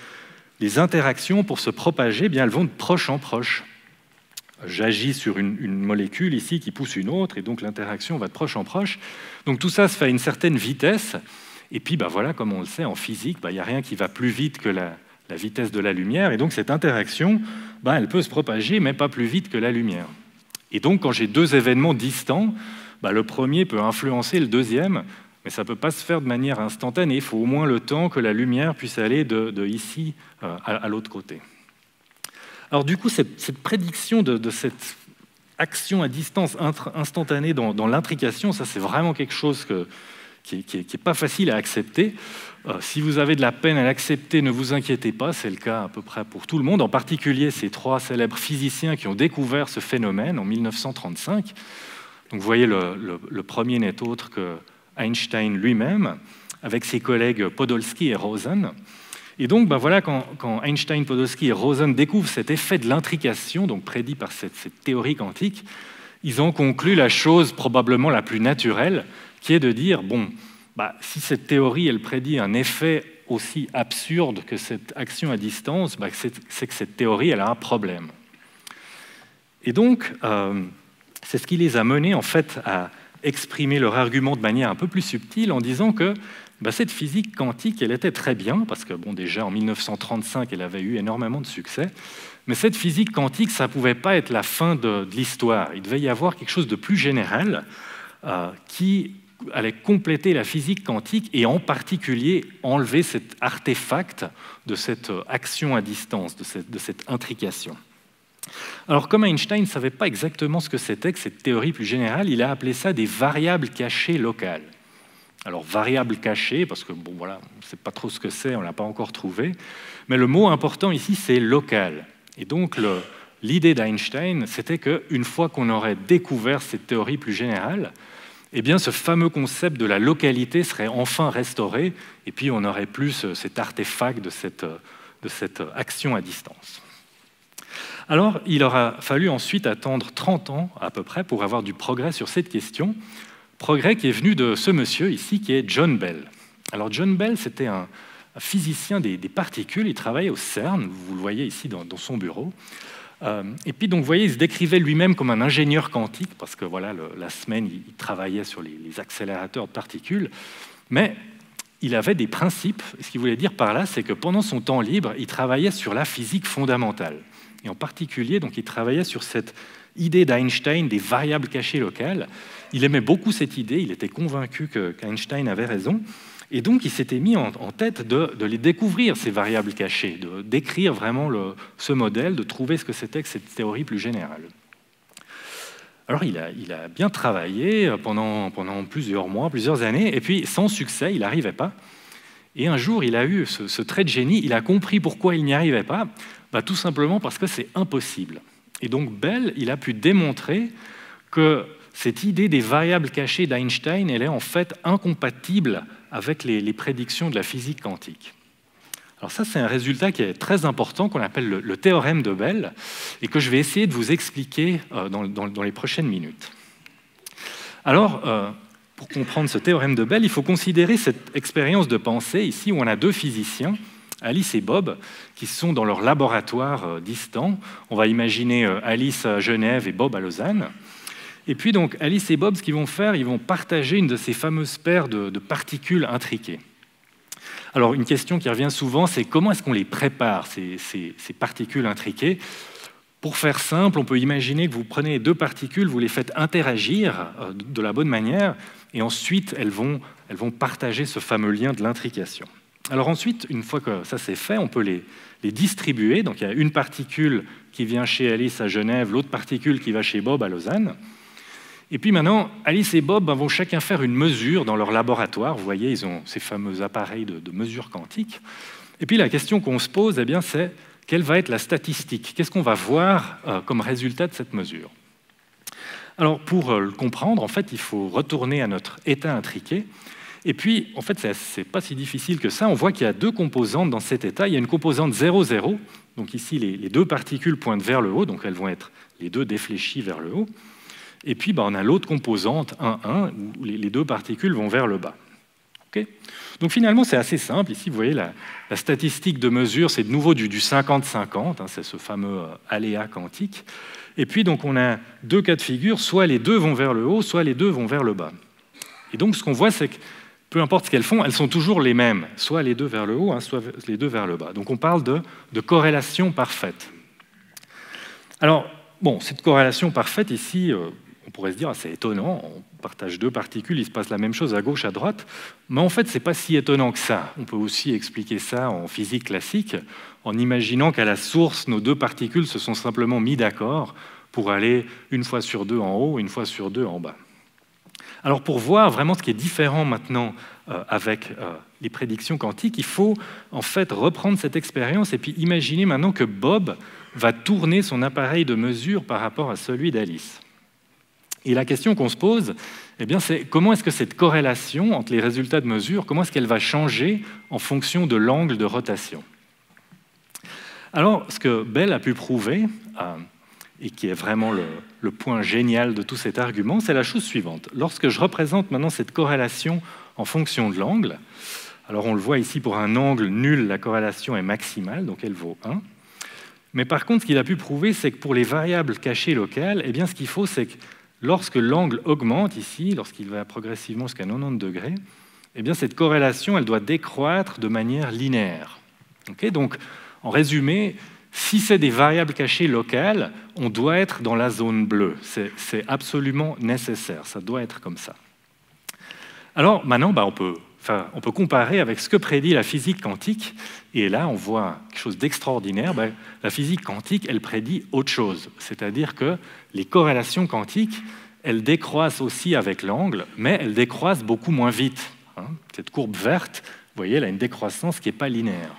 Speaker 3: les interactions, pour se propager, elles vont de proche en proche. J'agis sur une molécule ici qui pousse une autre, et donc l'interaction va de proche en proche. Donc tout ça se fait à une certaine vitesse. Et puis, voilà, comme on le sait, en physique, il n'y a rien qui va plus vite que la vitesse de la lumière. Et donc, cette interaction, elle peut se propager, mais pas plus vite que la lumière. Et donc, quand j'ai deux événements distants, le premier peut influencer le deuxième, mais ça ne peut pas se faire de manière instantanée. Il faut au moins le temps que la lumière puisse aller de ici à l'autre côté. Alors, du coup, cette prédiction de cette action à distance instantanée dans l'intrication, ça, c'est vraiment quelque chose qui n'est pas facile à accepter. Si vous avez de la peine à l'accepter, ne vous inquiétez pas, c'est le cas à peu près pour tout le monde, en particulier ces trois célèbres physiciens qui ont découvert ce phénomène en 1935. Donc vous voyez, le premier n'est autre que Einstein lui-même, avec ses collègues Podolsky et Rosen. Et donc voilà, quand Einstein, Podolsky et Rosen découvrent cet effet de l'intrication, donc prédit par cette théorie quantique, ils ont conclu la chose probablement la plus naturelle, qui est de dire, si cette théorie, elle prédit un effet aussi absurde que cette action à distance, c'est que cette théorie, elle a un problème. Et donc, c'est ce qui les a menés, en fait, à exprimer leur argument de manière un peu plus subtile en disant que cette physique quantique, elle était très bien, parce que, déjà, en 1935, elle avait eu énormément de succès, mais cette physique quantique, ça ne pouvait pas être la fin de l'histoire. Il devait y avoir quelque chose de plus général qui allait compléter la physique quantique et en particulier enlever cet artefact de cette action à distance, de cette intrication. Alors comme Einstein ne savait pas exactement ce que c'était que cette théorie plus générale, il a appelé ça des variables cachées locales. Alors variables cachées, parce que on ne sait pas trop ce que c'est, on ne l'a pas encore trouvé, mais le mot important ici c'est local. Et donc l'idée d'Einstein, c'était qu'une fois qu'on aurait découvert cette théorie plus générale, eh bien, ce fameux concept de la localité serait enfin restauré, et puis on n'aurait plus cet artefact de cette action à distance. Alors, il aura fallu ensuite attendre 30 ans à peu près pour avoir du progrès sur cette question, progrès qui est venu de ce monsieur ici, qui est John Bell. Alors, John Bell, c'était un physicien des particules, il travaillait au CERN, vous le voyez ici dans son bureau. Et puis, donc, vous voyez, il se décrivait lui-même comme un ingénieur quantique, parce que voilà, la semaine, il travaillait sur les accélérateurs de particules, mais il avait des principes. Ce qu'il voulait dire par là, c'est que pendant son temps libre, il travaillait sur la physique fondamentale. Et en particulier, donc, il travaillait sur cette idée d'Einstein des variables cachées locales. Il aimait beaucoup cette idée, il était convaincu qu'Einstein avait raison. Et donc, il s'était mis en tête de les découvrir, ces variables cachées, de décrire vraiment ce modèle, de trouver ce que c'était que cette théorie plus générale. Alors il a bien travaillé pendant plusieurs mois, plusieurs années, et puis sans succès, il n'arrivait pas. Et un jour, il a eu ce trait de génie, il a compris pourquoi il n'y arrivait pas, tout simplement parce que c'est impossible. Et donc Bell, il a pu démontrer que cette idée des variables cachées d'Einstein, elle est en fait incompatible avec les prédictions de la physique quantique. Alors ça, c'est un résultat qui est très important, qu'on appelle le théorème de Bell, et que je vais essayer de vous expliquer dans les prochaines minutes. Alors, pour comprendre ce théorème de Bell, il faut considérer cette expérience de pensée, ici, où on a deux physiciens, Alice et Bob, qui sont dans leur laboratoire distant. On va imaginer Alice à Genève et Bob à Lausanne. Et puis, donc, Alice et Bob, ce qu'ils vont faire, ils vont partager une de ces fameuses paires de particules intriquées. Alors, une question qui revient souvent, c'est comment est-ce qu'on les prépare, ces particules intriquées? Pour faire simple, on peut imaginer que vous prenez deux particules, vous les faites interagir de la bonne manière, et ensuite, elles vont partager ce fameux lien de l'intrication. Alors ensuite, une fois que ça c'est fait, on peut les distribuer. Donc, il y a une particule qui vient chez Alice à Genève, l'autre particule qui va chez Bob à Lausanne. Et puis maintenant, Alice et Bob vont chacun faire une mesure dans leur laboratoire. Vous voyez, ils ont ces fameux appareils de mesure quantique. Et puis la question qu'on se pose, eh bien, c'est quelle va être la statistique? Qu'est-ce qu'on va voir comme résultat de cette mesure? Alors pour le comprendre, en fait, il faut retourner à notre état intriqué. Et puis, en fait, c'est pas si difficile que ça. On voit qu'il y a deux composantes dans cet état. Il y a une composante 0, 0. Donc ici, les deux particules pointent vers le haut, donc elles vont être les deux défléchies vers le haut. Et puis, on a l'autre composante, 1, 1, où les deux particules vont vers le bas. Okay, donc finalement, c'est assez simple. Ici, vous voyez, la statistique de mesure, c'est de nouveau du 50-50, c'est ce fameux aléa quantique. Et puis, donc, on a deux cas de figure, soit les deux vont vers le haut, soit les deux vont vers le bas. Et donc, ce qu'on voit, c'est que peu importe ce qu'elles font, elles sont toujours les mêmes, soit les deux vers le haut, soit les deux vers le bas. Donc, on parle de corrélation parfaite. Alors, bon, cette corrélation parfaite, ici, on pourrait se dire, c'est étonnant, on partage deux particules, il se passe la même chose à gauche, à droite, mais en fait, ce n'est pas si étonnant que ça. On peut aussi expliquer ça en physique classique, en imaginant qu'à la source, nos deux particules se sont simplement mis d'accord pour aller une fois sur deux en haut, une fois sur deux en bas. Alors, pour voir vraiment ce qui est différent maintenant avec les prédictions quantiques, il faut en fait reprendre cette expérience et puis imaginer maintenant que Bob va tourner son appareil de mesure par rapport à celui d'Alice. Et la question qu'on se pose, eh bien, c'est comment est-ce que cette corrélation entre les résultats de mesure, comment est-ce qu'elle va changer en fonction de l'angle de rotation? Alors, ce que Bell a pu prouver, et qui est vraiment le point génial de tout cet argument, c'est la chose suivante. Lorsque je représente maintenant cette corrélation en fonction de l'angle, alors on le voit ici pour un angle nul, la corrélation est maximale, donc elle vaut 1. Mais par contre, ce qu'il a pu prouver, c'est que pour les variables cachées locales, eh bien, ce qu'il faut, c'est que lorsque l'angle augmente ici, lorsqu'il va progressivement jusqu'à 90 degrés, eh bien, cette corrélation, elle doit décroître de manière linéaire. Okay, donc, en résumé, si c'est des variables cachées locales, on doit être dans la zone bleue. C'est absolument nécessaire, ça doit être comme ça. Alors maintenant, on peut comparer avec ce que prédit la physique quantique, et là on voit quelque chose d'extraordinaire. La physique quantique, elle prédit autre chose, c'est-à-dire que les corrélations quantiques, elles décroissent aussi avec l'angle, mais elles décroissent beaucoup moins vite. Cette courbe verte, vous voyez, elle a une décroissance qui n'est pas linéaire.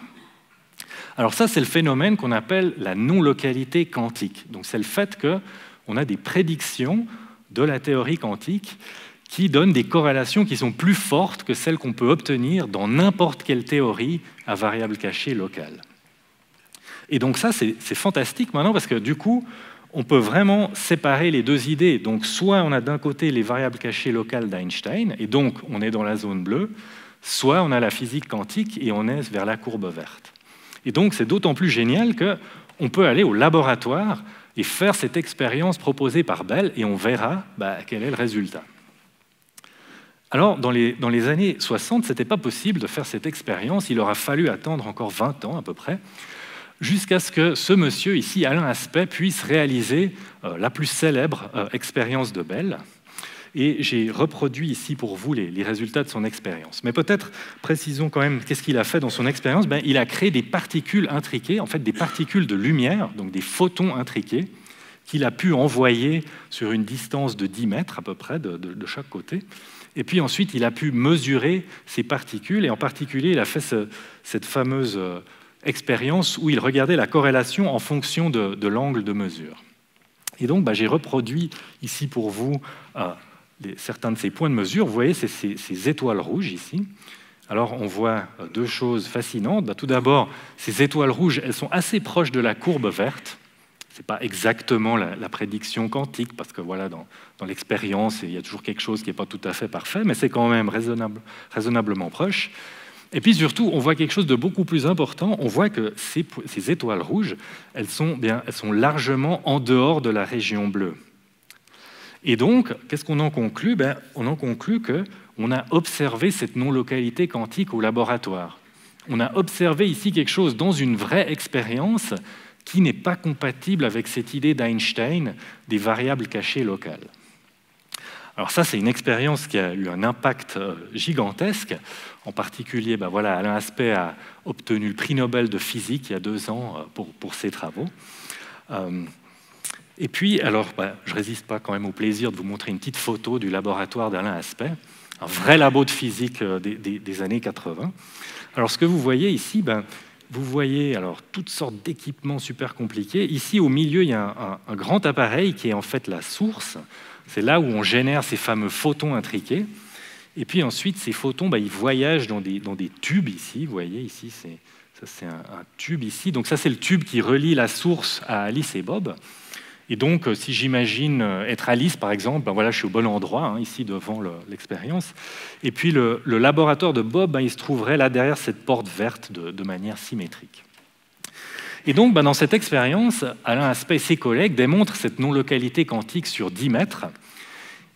Speaker 3: Alors ça, c'est le phénomène qu'on appelle la non-localité quantique. Donc c'est le fait qu'on a des prédictions de la théorie quantique qui donnent des corrélations qui sont plus fortes que celles qu'on peut obtenir dans n'importe quelle théorie à variable cachée locale. Et donc ça, c'est fantastique maintenant parce que du coup, on peut vraiment séparer les deux idées. Donc soit on a d'un côté les variables cachées locales d'Einstein, et donc on est dans la zone bleue, soit on a la physique quantique et on est vers la courbe verte. Et donc, c'est d'autant plus génial qu'on peut aller au laboratoire et faire cette expérience proposée par Bell et on verra quel est le résultat. Alors, dans les années 60, ce n'était pas possible de faire cette expérience. Il aura fallu attendre encore 20 ans à peu près, jusqu'à ce que ce monsieur ici, Alain Aspect, puisse réaliser la plus célèbre expérience de Bell. Et j'ai reproduit ici pour vous les résultats de son expérience. Mais peut-être précisons quand même qu'est-ce qu'il a fait dans son expérience. Il a créé des particules intriquées, en fait des particules de lumière, donc des photons intriqués, qu'il a pu envoyer sur une distance de 10 mètres à peu près de chaque côté. Et puis ensuite, il a pu mesurer ces particules, et en particulier, il a fait cette fameuse expérience où il regardait la corrélation en fonction de l'angle de mesure. Et donc, j'ai reproduit ici pour vous certains de ces points de mesure. Vous voyez, c'est ces étoiles rouges ici. Alors, on voit deux choses fascinantes. Tout d'abord, ces étoiles rouges, elles sont assez proches de la courbe verte. Ce n'est pas exactement la prédiction quantique, parce que voilà, dans l'expérience, il y a toujours quelque chose qui n'est pas tout à fait parfait, mais c'est quand même raisonnablement proche. Et puis surtout, on voit quelque chose de beaucoup plus important. On voit que ces étoiles rouges, elles sont largement en dehors de la région bleue. Et donc, qu'est-ce qu'on en conclut? On en conclut qu'on a observé cette non-localité quantique au laboratoire. On a observé ici quelque chose dans une vraie expérience qui n'est pas compatible avec cette idée d'Einstein des variables cachées locales. Alors ça, c'est une expérience qui a eu un impact gigantesque. En particulier, Alain Aspect a obtenu le prix Nobel de physique il y a 2 ans pour ses travaux. Et puis, alors, je ne résiste pas quand même au plaisir de vous montrer une petite photo du laboratoire d'Alain Aspect, un vrai labo de physique des années 80. Alors, ce que vous voyez ici, vous voyez alors toutes sortes d'équipements super compliqués. Ici, au milieu, il y a un grand appareil qui est en fait la source. C'est là où on génère ces fameux photons intriqués. Et puis ensuite, ces photons, ils voyagent dans des tubes ici. Vous voyez, ici, c'est un tube ici. Donc ça, c'est le tube qui relie la source à Alice et Bob. Et donc, si j'imagine être Alice, par exemple, voilà, je suis au bon endroit, ici, devant l'expérience. Et puis, le laboratoire de Bob, il se trouverait là derrière cette porte verte de manière symétrique. Et donc, dans cette expérience, Alain Aspect et ses collègues démontrent cette non-localité quantique sur 10 mètres.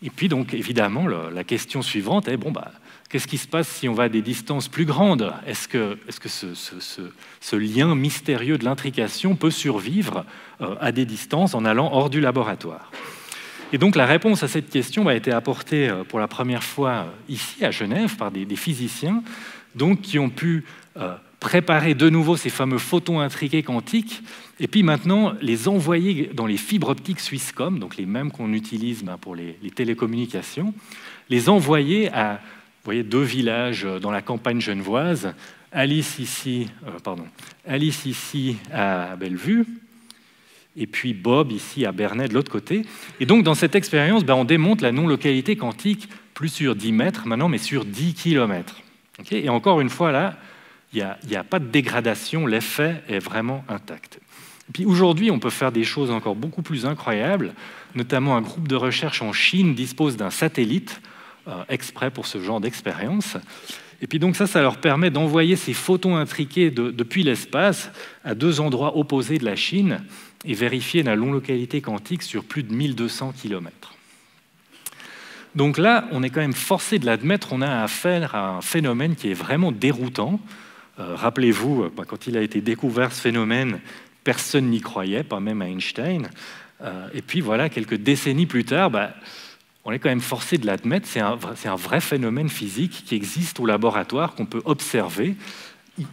Speaker 3: Et puis, donc, évidemment, la question suivante est, qu'est-ce qui se passe si on va à des distances plus grandes? Est-ce que ce lien mystérieux de l'intrication peut survivre à des distances en allant hors du laboratoire? Et donc, la réponse à cette question a été apportée pour la première fois ici, à Genève, par des physiciens qui ont pu préparer de nouveau ces fameux photons intriqués quantiques, et puis maintenant les envoyer dans les fibres optiques Swisscom, donc les mêmes qu'on utilise pour les télécommunications, les envoyer à 2 villages dans la campagne genevoise, Alice ici à Bellevue, et puis Bob ici à Bernay de l'autre côté. Et donc dans cette expérience, on démontre la non-localité quantique plus sur 10 mètres maintenant, mais sur 10 km. Okay, et encore une fois, là, il n'y a pas de dégradation, l'effet est vraiment intact. Et puis aujourd'hui, on peut faire des choses encore beaucoup plus incroyables, notamment un groupe de recherche en Chine dispose d'un satellite exprès pour ce genre d'expérience. Et puis donc ça leur permet d'envoyer ces photons intriqués depuis l'espace à 2 endroits opposés de la Chine et vérifier la non-localité quantique sur plus de 1200 km. Donc là, on est quand même forcé de l'admettre, on a affaire à un phénomène qui est vraiment déroutant. Rappelez-vous, quand il a été découvert ce phénomène, personne n'y croyait, pas même Einstein. Et puis voilà, quelques décennies plus tard, on est quand même forcé de l'admettre, c'est un vrai phénomène physique qui existe au laboratoire, qu'on peut observer.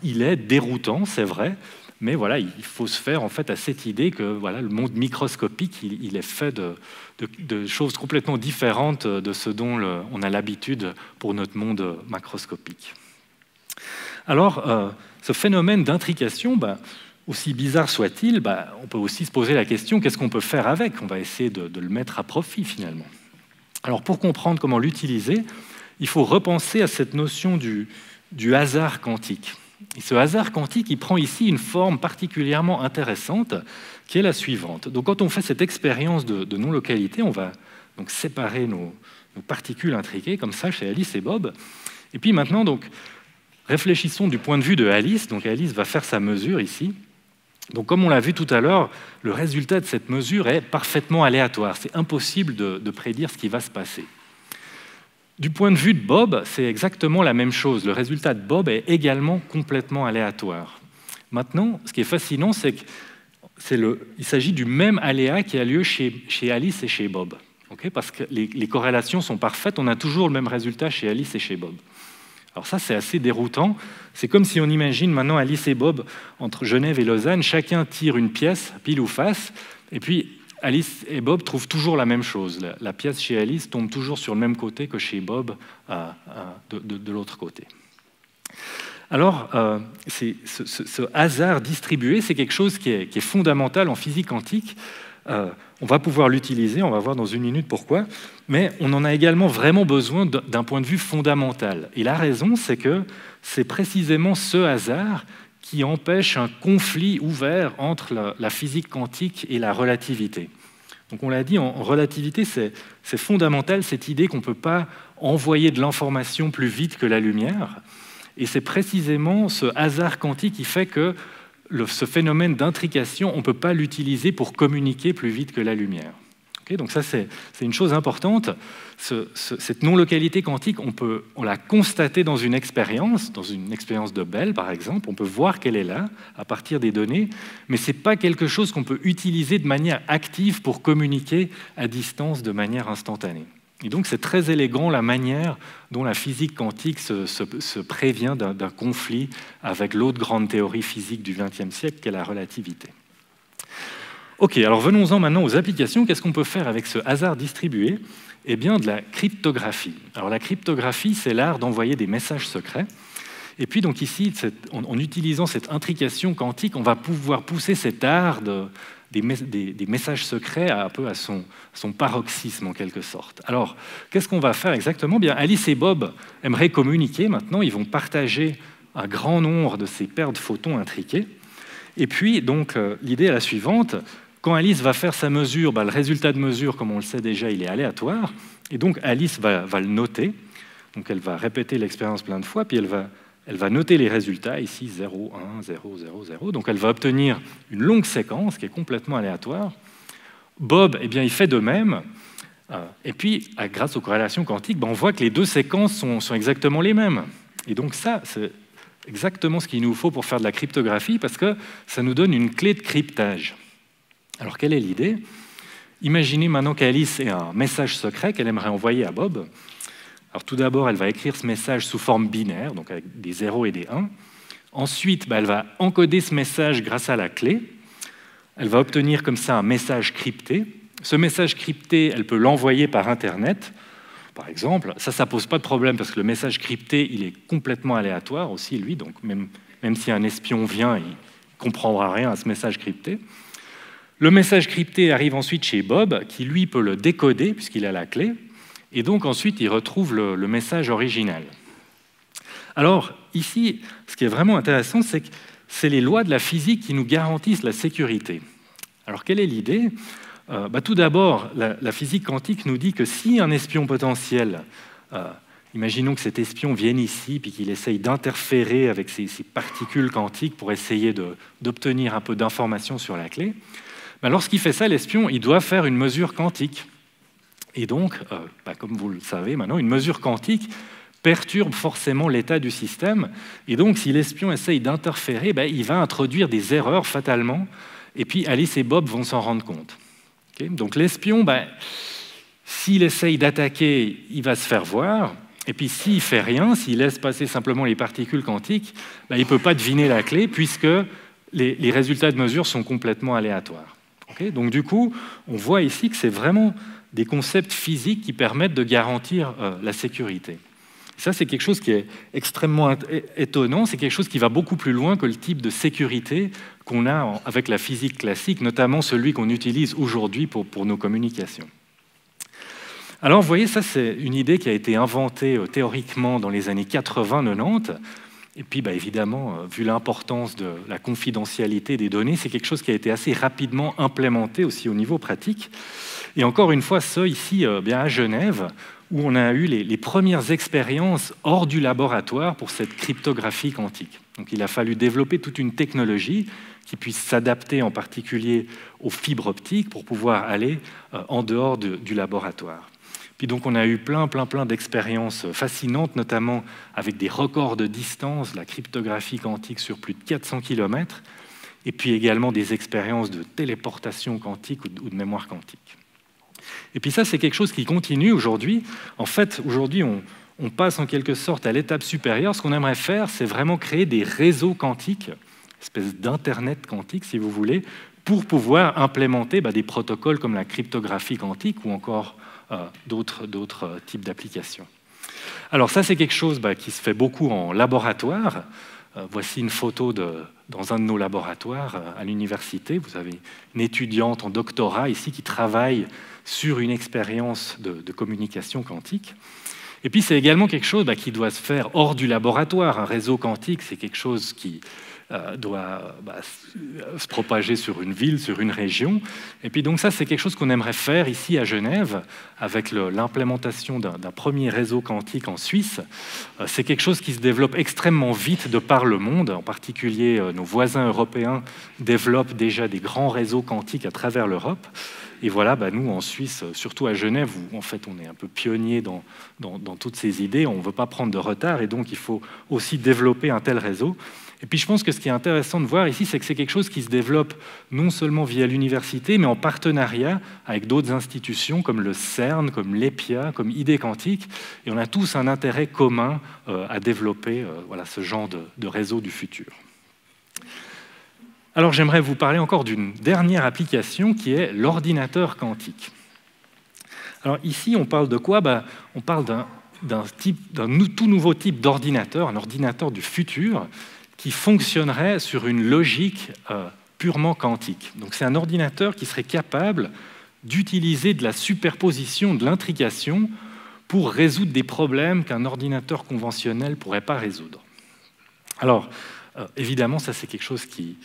Speaker 3: Il est déroutant, c'est vrai, mais voilà, il faut se faire en fait à cette idée que voilà, le monde microscopique, il est fait de choses complètement différentes de ce dont on a l'habitude pour notre monde macroscopique. Alors, ce phénomène d'intrication, aussi bizarre soit-il, on peut aussi se poser la question, qu'est-ce qu'on peut faire avec? On va essayer de le mettre à profit, finalement. Alors, pour comprendre comment l'utiliser, il faut repenser à cette notion du hasard quantique. Et ce hasard quantique, il prend ici une forme particulièrement intéressante, qui est la suivante. Donc, quand on fait cette expérience de non-localité, on va donc séparer nos particules intriquées, comme ça, chez Alice et Bob. Et puis maintenant, réfléchissons du point de vue de Alice. Donc Alice va faire sa mesure ici. Donc comme on l'a vu tout à l'heure, le résultat de cette mesure est parfaitement aléatoire. C'est impossible de prédire ce qui va se passer. Du point de vue de Bob, c'est exactement la même chose. Le résultat de Bob est également complètement aléatoire. Maintenant, ce qui est fascinant, c'est qu'il s'agit du même aléa qui a lieu chez Alice et chez Bob. Okay, parce que les corrélations sont parfaites, on a toujours le même résultat chez Alice et chez Bob. Alors ça, c'est assez déroutant. C'est comme si on imagine maintenant Alice et Bob, entre Genève et Lausanne, chacun tire une pièce, pile ou face, et puis Alice et Bob trouvent toujours la même chose. La pièce chez Alice tombe toujours sur le même côté que chez Bob de l'autre côté. Alors, ce hasard distribué, c'est quelque chose qui est fondamental en physique quantique. On va pouvoir l'utiliser, on va voir dans une minute pourquoi, mais on en a également vraiment besoin d'un point de vue fondamental. Et la raison, c'est que c'est précisément ce hasard qui empêche un conflit ouvert entre la physique quantique et la relativité. Donc on l'a dit, en relativité, c'est fondamental cette idée qu'on ne peut pas envoyer de l'information plus vite que la lumière. Et c'est précisément ce hasard quantique qui fait que ce phénomène d'intrication, on ne peut pas l'utiliser pour communiquer plus vite que la lumière. Okay, donc ça, c'est une chose importante. Cette non-localité quantique, on l'a constatée dans une expérience de Bell, par exemple. On peut voir qu'elle est là, à partir des données, mais ce n'est pas quelque chose qu'on peut utiliser de manière active pour communiquer à distance de manière instantanée. Et donc, c'est très élégant la manière dont la physique quantique se prévient d'un conflit avec l'autre grande théorie physique du XXe siècle, qui est la relativité. Ok, alors venons-en maintenant aux applications. Qu'est-ce qu'on peut faire avec ce hasard distribué? Eh bien, de la cryptographie. Alors, la cryptographie, c'est l'art d'envoyer des messages secrets. Et puis, donc ici, en utilisant cette intrication quantique, on va pouvoir pousser cet art des messages secrets un peu à son paroxysme, en quelque sorte. Alors, qu'est-ce qu'on va faire exactement? Bien, Alice et Bob aimeraient communiquer maintenant. Ils vont partager un grand nombre de ces paires de photons intriqués. Et puis, donc, l'idée est la suivante. Quand Alice va faire sa mesure, le résultat de mesure, comme on le sait déjà, il est aléatoire. Et donc, Alice va le noter. Donc, elle va répéter l'expérience plein de fois, puis elle va noter les résultats, ici 0, 1, 0, 0, 0. Donc, elle va obtenir une longue séquence qui est complètement aléatoire. Bob, eh bien, il fait de même. Et puis, grâce aux corrélations quantiques, on voit que les deux séquences sont exactement les mêmes. Et donc, ça, c'est exactement ce qu'il nous faut pour faire de la cryptographie, parce que ça nous donne une clé de cryptage. Alors, quelle est l'idée? Imaginez maintenant qu'Alice ait un message secret qu'elle aimerait envoyer à Bob. Alors, tout d'abord, elle va écrire ce message sous forme binaire, donc avec des 0 et des 1. Ensuite, elle va encoder ce message grâce à la clé. Elle va obtenir comme ça un message crypté. Ce message crypté, elle peut l'envoyer par Internet, par exemple. Ça ne pose pas de problème parce que le message crypté, il est complètement aléatoire aussi, lui. Donc, même si un espion vient, il ne comprendra rien à ce message crypté. Le message crypté arrive ensuite chez Bob, qui lui peut le décoder puisqu'il a la clé. Et donc ensuite, il retrouve le message original. Alors ici, ce qui est vraiment intéressant, c'est que c'est les lois de la physique qui nous garantissent la sécurité. Alors quelle est l'idée? Tout d'abord, la physique quantique nous dit que si un espion potentiel, imaginons que cet espion vienne ici puis qu'il essaye d'interférer avec ces particules quantiques pour essayer d'obtenir un peu d'informations sur la clé, lorsqu'il fait ça, l'espion, il doit faire une mesure quantique. Et donc, comme vous le savez maintenant, une mesure quantique perturbe forcément l'état du système. Et donc, si l'espion essaye d'interférer, il va introduire des erreurs fatalement. Et puis, Alice et Bob vont s'en rendre compte. Okay? Donc, l'espion, s'il essaye d'attaquer, il va se faire voir. Et puis, s'il ne fait rien, s'il laisse passer simplement les particules quantiques, il ne peut pas deviner la clé puisque les résultats de mesure sont complètement aléatoires. Okay? Donc, du coup, on voit ici que c'est vraiment des concepts physiques qui permettent de garantir la sécurité. Ça, c'est quelque chose qui est extrêmement étonnant, c'est quelque chose qui va beaucoup plus loin que le type de sécurité qu'on a avec la physique classique, notamment celui qu'on utilise aujourd'hui pour nos communications. Alors, vous voyez, ça, c'est une idée qui a été inventée théoriquement dans les années 80-90, et puis, évidemment, vu l'importance de la confidentialité des données, c'est quelque chose qui a été assez rapidement implémenté aussi au niveau pratique. Et encore une fois, ça ici, à Genève, où on a eu les premières expériences hors du laboratoire pour cette cryptographie quantique. Donc, il a fallu développer toute une technologie qui puisse s'adapter en particulier aux fibres optiques pour pouvoir aller en dehors du laboratoire. Puis donc on a eu plein d'expériences fascinantes, notamment avec des records de distance, la cryptographie quantique sur plus de 400 km, et puis également des expériences de téléportation quantique ou de mémoire quantique. Et puis ça, c'est quelque chose qui continue aujourd'hui. En fait, aujourd'hui, on passe en quelque sorte à l'étape supérieure. Ce qu'on aimerait faire, c'est vraiment créer des réseaux quantiques, une espèce d'internet quantique, si vous voulez, pour pouvoir implémenter des protocoles comme la cryptographie quantique ou encore d'autres types d'applications. Alors ça, c'est quelque chose qui se fait beaucoup en laboratoire. Voici une photo dans un de nos laboratoires à l'université. Vous avez une étudiante en doctorat ici qui travaille sur une expérience de communication quantique. Et puis c'est également quelque chose qui doit se faire hors du laboratoire. Un réseau quantique, c'est quelque chose qui doit se propager sur une ville, sur une région. Et puis donc ça, c'est quelque chose qu'on aimerait faire ici à Genève, avec l'implémentation d'un premier réseau quantique en Suisse. C'est quelque chose qui se développe extrêmement vite de par le monde. En particulier, nos voisins européens développent déjà des grands réseaux quantiques à travers l'Europe. Et voilà, nous, en Suisse, surtout à Genève, où en fait on est un peu pionnier dans toutes ces idées, on ne veut pas prendre de retard, et donc il faut aussi développer un tel réseau. Et puis je pense que ce qui est intéressant de voir ici, c'est que c'est quelque chose qui se développe non seulement via l'université, mais en partenariat avec d'autres institutions comme le CERN, comme l'EPIA, comme ID Quantique. Et on a tous un intérêt commun à développer ce genre de réseau du futur. Alors j'aimerais vous parler encore d'une dernière application qui est l'ordinateur quantique. Alors ici, on parle de quoi ? On parle d'un tout nouveau type d'ordinateur, un ordinateur du futur, qui fonctionnerait sur une logique purement quantique. Donc c'est un ordinateur qui serait capable d'utiliser de la superposition, de l'intrication, pour résoudre des problèmes qu'un ordinateur conventionnel ne pourrait pas résoudre. Alors, évidemment, ça c'est quelque chose qui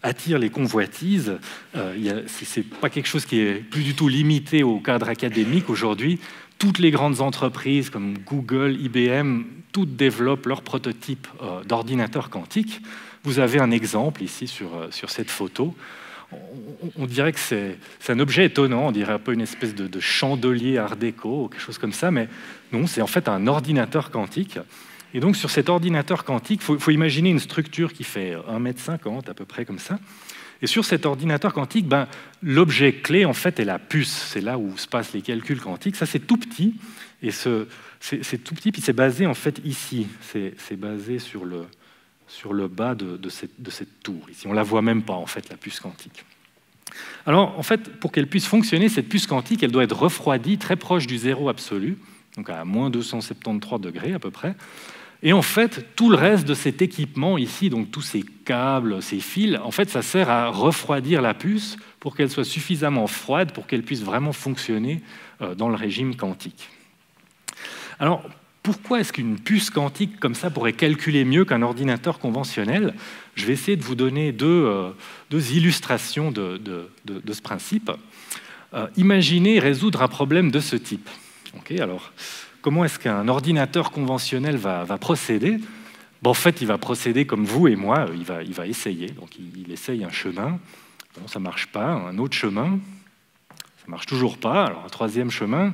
Speaker 3: attire les convoitises. Ce n'est pas quelque chose qui est plus du tout limité au cadre académique aujourd'hui. Toutes les grandes entreprises comme Google, IBM, toutes développent leurs prototypes d'ordinateurs quantiques. Vous avez un exemple ici sur cette photo. On dirait que c'est un objet étonnant, on dirait un peu une espèce de chandelier art déco ou quelque chose comme ça, mais non, c'est en fait un ordinateur quantique. Et donc sur cet ordinateur quantique, il faut imaginer une structure qui fait 1,50 m à peu près comme ça. Et sur cet ordinateur quantique, l'objet clé en fait est la puce. C'est là où se passent les calculs quantiques. Ça c'est tout petit, et c'est tout petit, puis c'est basé en fait ici. C'est basé sur le bas de cette tour. Ici, on la voit même pas en fait, la puce quantique. Alors en fait, pour qu'elle puisse fonctionner, cette puce quantique, elle doit être refroidie très proche du zéro absolu, donc à moins 273 degrés à peu près. Et en fait, tout le reste de cet équipement ici, donc tous ces câbles, ces fils, en fait, ça sert à refroidir la puce pour qu'elle soit suffisamment froide pour qu'elle puisse vraiment fonctionner dans le régime quantique. Alors, pourquoi est-ce qu'une puce quantique comme ça pourrait calculer mieux qu'un ordinateur conventionnel ? Je vais essayer de vous donner deux illustrations de ce principe. Imaginez résoudre un problème de ce type. Okay, alors, comment est-ce qu'un ordinateur conventionnel va procéder ? En fait, il va procéder comme vous et moi, il va essayer. Donc, il essaye un chemin, bon, ça ne marche pas, un autre chemin, ça ne marche toujours pas, alors un troisième chemin,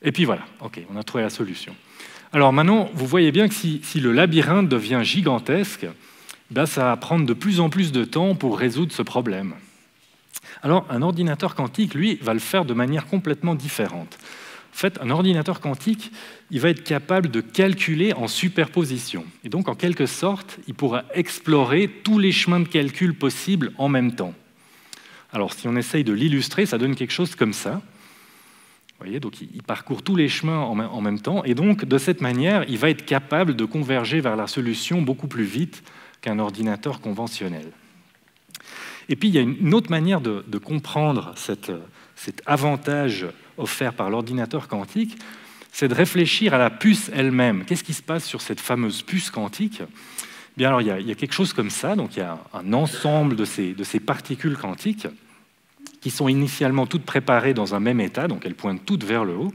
Speaker 3: et puis voilà, okay, on a trouvé la solution. Alors maintenant, vous voyez bien que si le labyrinthe devient gigantesque, ça va prendre de plus en plus de temps pour résoudre ce problème. Alors, un ordinateur quantique, lui, va le faire de manière complètement différente. En fait, un ordinateur quantique, il va être capable de calculer en superposition. Et donc, en quelque sorte, il pourra explorer tous les chemins de calcul possibles en même temps. Alors, si on essaye de l'illustrer, ça donne quelque chose comme ça. Vous voyez, donc il parcourt tous les chemins en même temps. Et donc, de cette manière, il va être capable de converger vers la solution beaucoup plus vite qu'un ordinateur conventionnel. Et puis, il y a une autre manière de comprendre cet avantage offert par l'ordinateur quantique, c'est de réfléchir à la puce elle-même. Qu'est-ce qui se passe sur cette fameuse puce quantique ? Bien, alors, il y a quelque chose comme ça, donc il y a un ensemble de ces particules quantiques qui sont initialement toutes préparées dans un même état, donc elles pointent toutes vers le haut.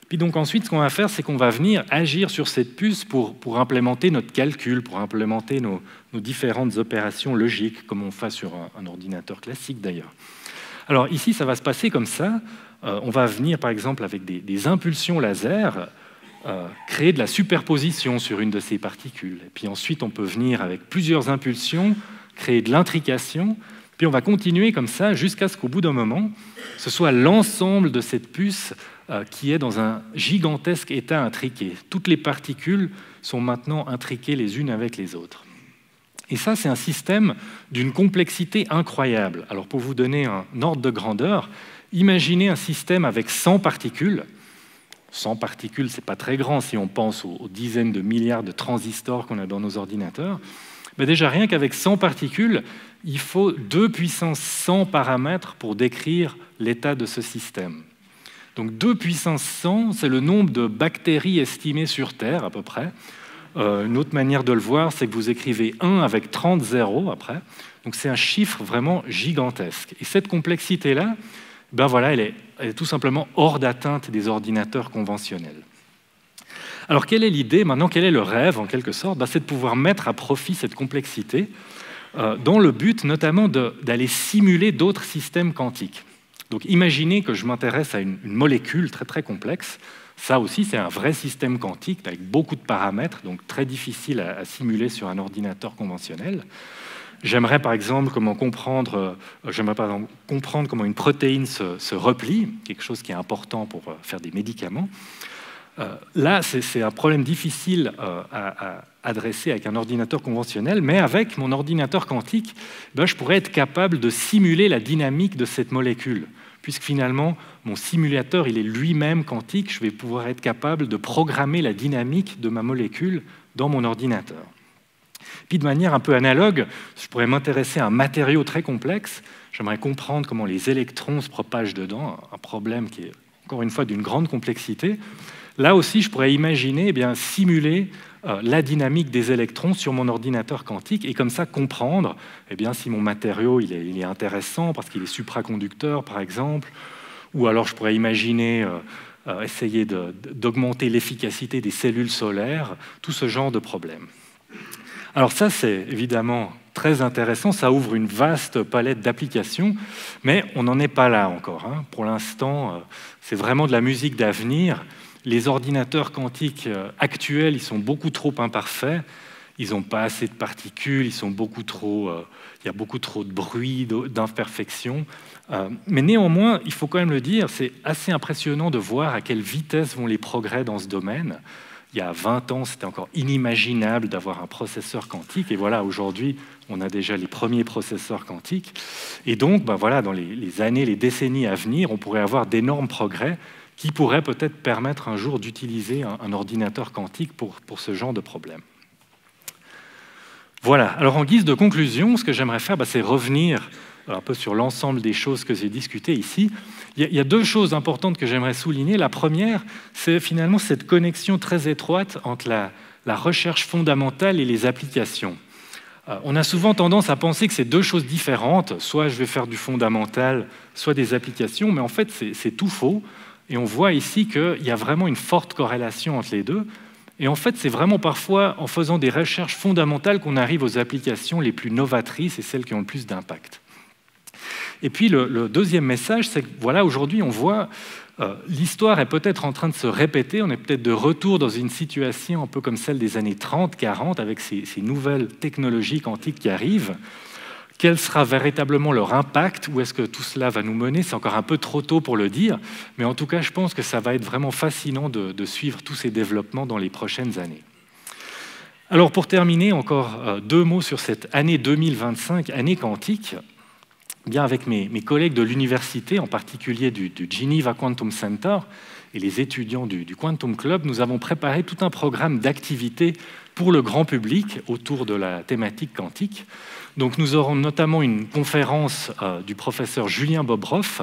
Speaker 3: Puis donc ensuite, ce qu'on va faire, c'est qu'on va venir agir sur cette puce pour implémenter notre calcul, pour implémenter nos différentes opérations logiques, comme on fait sur un ordinateur classique d'ailleurs. Alors ici, ça va se passer comme ça. On va venir, par exemple, avec des impulsions laser, créer de la superposition sur une de ces particules. Et puis ensuite, on peut venir avec plusieurs impulsions, créer de l'intrication, puis on va continuer comme ça jusqu'à ce qu'au bout d'un moment, ce soit l'ensemble de cette puce qui est dans un gigantesque état intriqué. Toutes les particules sont maintenant intriquées les unes avec les autres. Et ça, c'est un système d'une complexité incroyable. Alors pour vous donner un ordre de grandeur, imaginez un système avec 100 particules. 100 particules, ce n'est pas très grand si on pense aux dizaines de milliards de transistors qu'on a dans nos ordinateurs. Mais déjà, rien qu'avec 100 particules, il faut 2 puissance 100 paramètres pour décrire l'état de ce système. Donc 2 puissance 100, c'est le nombre de bactéries estimées sur Terre, à peu près. Une autre manière de le voir, c'est que vous écrivez 1 avec 30 zéros après. Donc c'est un chiffre vraiment gigantesque. Et cette complexité-là, ben voilà, elle est tout simplement hors d'atteinte des ordinateurs conventionnels. Alors quelle est l'idée maintenant, quel est le rêve en quelque sorte? Ben, c'est de pouvoir mettre à profit cette complexité dans le but notamment d'aller simuler d'autres systèmes quantiques. Donc imaginez que je m'intéresse à une molécule très très complexe. Ça aussi, c'est un vrai système quantique avec beaucoup de paramètres, donc très difficile à simuler sur un ordinateur conventionnel. J'aimerais par exemple comprendre comment une protéine se replie, quelque chose qui est important pour faire des médicaments. Là, c'est un problème difficile à adresser avec un ordinateur conventionnel, mais avec mon ordinateur quantique, je pourrais être capable de simuler la dynamique de cette molécule. Puisque finalement, mon simulateur il est lui-même quantique, je vais pouvoir être capable de programmer la dynamique de ma molécule dans mon ordinateur. Puis de manière un peu analogue, je pourrais m'intéresser à un matériau très complexe, j'aimerais comprendre comment les électrons se propagent dedans, un problème qui est encore une fois d'une grande complexité. Là aussi, je pourrais imaginer simuler la dynamique des électrons sur mon ordinateur quantique et comme ça comprendre si mon matériau il est intéressant parce qu'il est supraconducteur par exemple, ou alors je pourrais imaginer essayer d'augmenter l'efficacité des cellules solaires, tout ce genre de problèmes. Alors ça c'est évidemment très intéressant, ça ouvre une vaste palette d'applications, mais on n'en est pas là encore. Pour l'instant, c'est vraiment de la musique d'avenir. Les ordinateurs quantiques actuels, ils sont beaucoup trop imparfaits, ils n'ont pas assez de particules, il y a beaucoup trop de bruit, d'imperfections. Mais néanmoins, il faut quand même le dire, c'est assez impressionnant de voir à quelle vitesse vont les progrès dans ce domaine. Il y a 20 ans, c'était encore inimaginable d'avoir un processeur quantique, et voilà, aujourd'hui, on a déjà les premiers processeurs quantiques. Et donc, dans les années, les décennies à venir, on pourrait avoir d'énormes progrès qui pourrait peut-être permettre un jour d'utiliser un ordinateur quantique pour ce genre de problème. Voilà, alors en guise de conclusion, ce que j'aimerais faire, c'est revenir un peu sur l'ensemble des choses que j'ai discutées ici. Il y a 2 choses importantes que j'aimerais souligner. La première, c'est finalement cette connexion très étroite entre la recherche fondamentale et les applications. On a souvent tendance à penser que c'est 2 choses différentes, soit je vais faire du fondamental, soit des applications, mais en fait c'est tout faux. Et on voit ici qu'il y a vraiment une forte corrélation entre les deux. Et en fait, c'est vraiment parfois en faisant des recherches fondamentales qu'on arrive aux applications les plus novatrices et celles qui ont le plus d'impact. Et puis le deuxième message, c'est que voilà, aujourd'hui, on voit l'histoire est peut-être en train de se répéter. On est peut-être de retour dans une situation un peu comme celle des années 30-40 avec ces nouvelles technologies quantiques qui arrivent. Quel sera véritablement leur impact? Où est-ce que tout cela va nous mener? C'est encore un peu trop tôt pour le dire, mais en tout cas, je pense que ça va être vraiment fascinant de suivre tous ces développements dans les prochaines années. Alors, pour terminer, encore 2 mots sur cette année 2025, année quantique. Bien, avec mes collègues de l'université, en particulier du Geneva Quantum Center et les étudiants du Quantum Club, nous avons préparé tout un programme d'activités pour le grand public autour de la thématique quantique. Donc nous aurons notamment une conférence du professeur Julien Bobroff,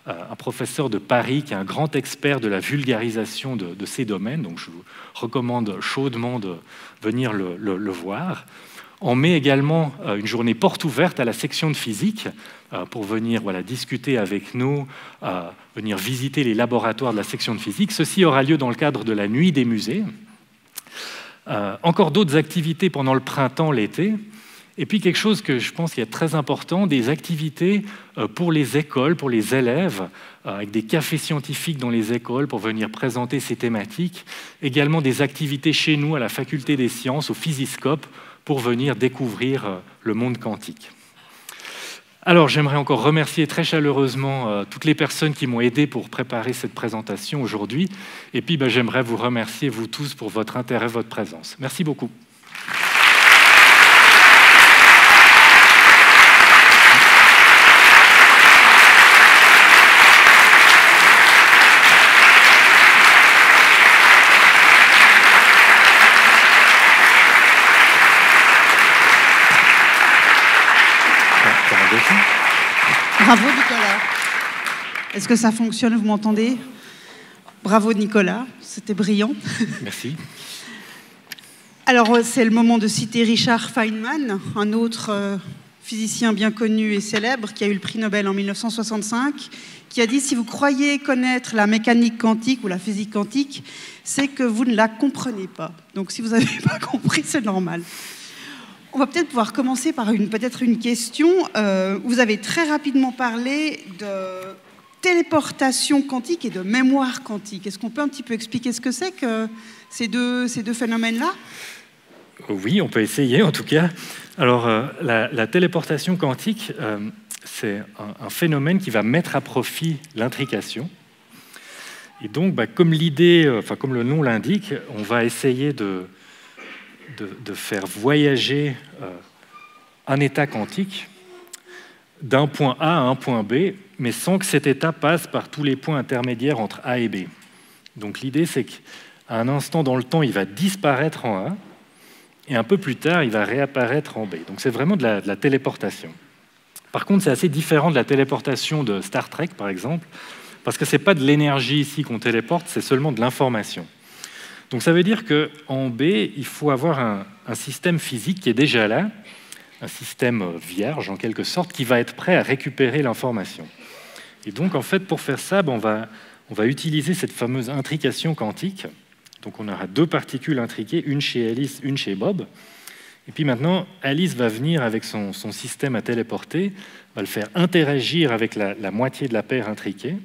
Speaker 3: un professeur de Paris qui est un grand expert de la vulgarisation de ces domaines. Donc je vous recommande chaudement de venir le voir. On met également une journée porte ouverte à la section de physique pour venir discuter avec nous, venir visiter les laboratoires de la section de physique. Ceci aura lieu dans le cadre de la nuit des musées. Encore d'autres activités pendant le printemps, l'été. Et puis quelque chose que je pense qui est très important, des activités pour les écoles, pour les élèves, avec des cafés scientifiques dans les écoles pour venir présenter ces thématiques. Également des activités chez nous à la faculté des sciences, au Physiscope, pour venir découvrir le monde quantique. Alors j'aimerais encore remercier très chaleureusement toutes les personnes qui m'ont aidé pour préparer cette présentation aujourd'hui. Et puis j'aimerais vous remercier, vous tous, pour votre intérêt, votre présence. Merci beaucoup.
Speaker 2: Bravo Nicolas. Est-ce que ça fonctionne, vous m'entendez? Bravo Nicolas, c'était brillant.
Speaker 3: Merci.
Speaker 2: Alors c'est le moment de citer Richard Feynman, un autre physicien bien connu et célèbre qui a eu le prix Nobel en 1965, qui a dit « Si vous croyez connaître la mécanique quantique ou la physique quantique, c'est que vous ne la comprenez pas. Donc si vous n'avez pas compris, c'est normal. » On va peut-être pouvoir commencer par une question. Vous avez très rapidement parlé de téléportation quantique et de mémoire quantique. Est-ce qu'on peut un petit peu expliquer ce que c'est que ces deux phénomènes-là?
Speaker 3: Oui, on peut essayer en tout cas. Alors, la téléportation quantique, c'est un phénomène qui va mettre à profit l'intrication. Et donc, comme comme le nom l'indique, on va essayer de faire voyager un état quantique d'un point A à un point B, mais sans que cet état passe par tous les points intermédiaires entre A et B. Donc l'idée, c'est qu'à un instant dans le temps, il va disparaître en A, et un peu plus tard, il va réapparaître en B. Donc c'est vraiment de la téléportation. Par contre, c'est assez différent de la téléportation de Star Trek, par exemple, parce que ce n'est pas de l'énergie ici qu'on téléporte, c'est seulement de l'information. Donc ça veut dire qu'en B, il faut avoir un système physique qui est déjà là, un système vierge en quelque sorte, qui va être prêt à récupérer l'information. Et donc en fait, pour faire ça, on va utiliser cette fameuse intrication quantique. Donc on aura deux particules intriquées, une chez Alice, une chez Bob. Et puis maintenant, Alice va venir avec son système à téléporter, va le faire interagir avec la moitié de la paire intriquée.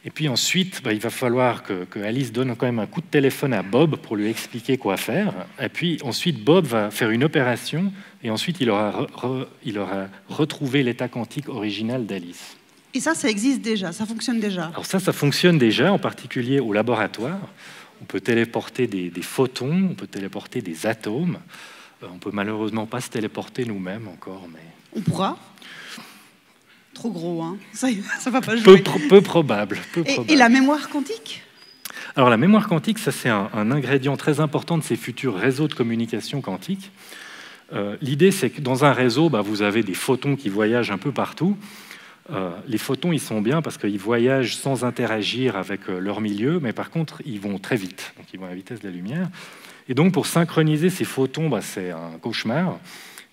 Speaker 3: Et puis ensuite, il va falloir que Alice donne quand même un coup de téléphone à Bob pour lui expliquer quoi faire. Et puis ensuite, Bob va faire une opération et ensuite il aura retrouvé l'état quantique original d'Alice.
Speaker 2: Et ça existe déjà, ça fonctionne déjà?
Speaker 3: Alors ça fonctionne déjà, en particulier au laboratoire. On peut téléporter des photons, on peut téléporter des atomes. On ne peut malheureusement pas se téléporter nous-mêmes encore. Mais...
Speaker 2: On pourra? Trop gros, hein. Ça va pas jouer.
Speaker 3: Peu probable.
Speaker 2: Et la mémoire quantique?
Speaker 3: Alors la mémoire quantique, ça c'est un ingrédient très important de ces futurs réseaux de communication quantique. L'idée, c'est que dans un réseau, vous avez des photons qui voyagent un peu partout. Les photons, ils sont bien parce qu'ils voyagent sans interagir avec leur milieu, mais par contre, ils vont très vite. Donc ils vont à la vitesse de la lumière. Et donc pour synchroniser ces photons, c'est un cauchemar.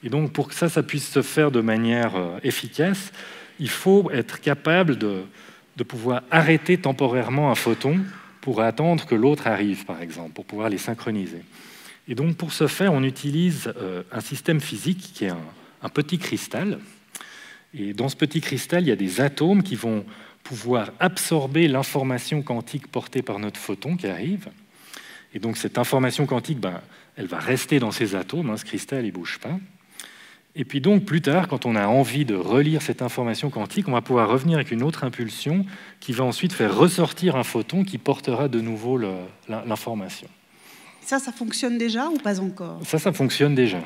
Speaker 3: Et donc pour que ça puisse se faire de manière efficace, il faut être capable de pouvoir arrêter temporairement un photon pour attendre que l'autre arrive, par exemple, pour pouvoir les synchroniser. Et donc, pour ce faire, on utilise un système physique qui est un petit cristal. Et dans ce petit cristal, il y a des atomes qui vont pouvoir absorber l'information quantique portée par notre photon qui arrive. Et donc, cette information quantique, elle va rester dans ces atomes, ce cristal, il ne bouge pas. Et puis donc, plus tard, quand on a envie de relire cette information quantique, on va pouvoir revenir avec une autre impulsion qui va ensuite faire ressortir un photon qui portera de nouveau l'information.
Speaker 2: Ça fonctionne déjà ou pas encore?
Speaker 3: Ça fonctionne déjà.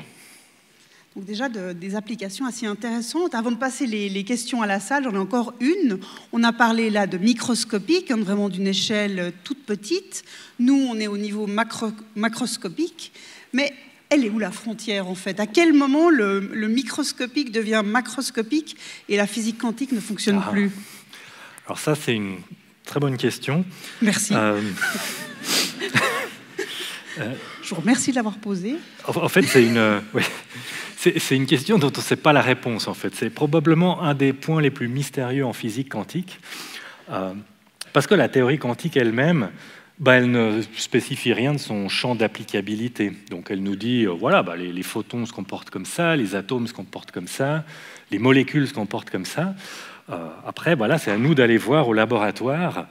Speaker 2: Donc déjà des applications assez intéressantes. Avant de passer les questions à la salle, j'en ai encore une. On a parlé là de microscopique, vraiment d'une échelle toute petite. Nous, on est au niveau macroscopique. Mais elle est où la frontière, en fait? À quel moment le microscopique devient macroscopique et la physique quantique ne fonctionne plus?
Speaker 3: Alors ça, c'est une très bonne question.
Speaker 2: Merci. Je vous remercie de l'avoir posée.
Speaker 3: En fait, c'est une question dont on ne sait pas la réponse, en fait. C'est probablement un des points les plus mystérieux en physique quantique, parce que la théorie quantique elle-même, elle ne spécifie rien de son champ d'applicabilité. Donc elle nous dit, les photons se comportent comme ça, les atomes se comportent comme ça, les molécules se comportent comme ça. Après, c'est à nous d'aller voir au laboratoire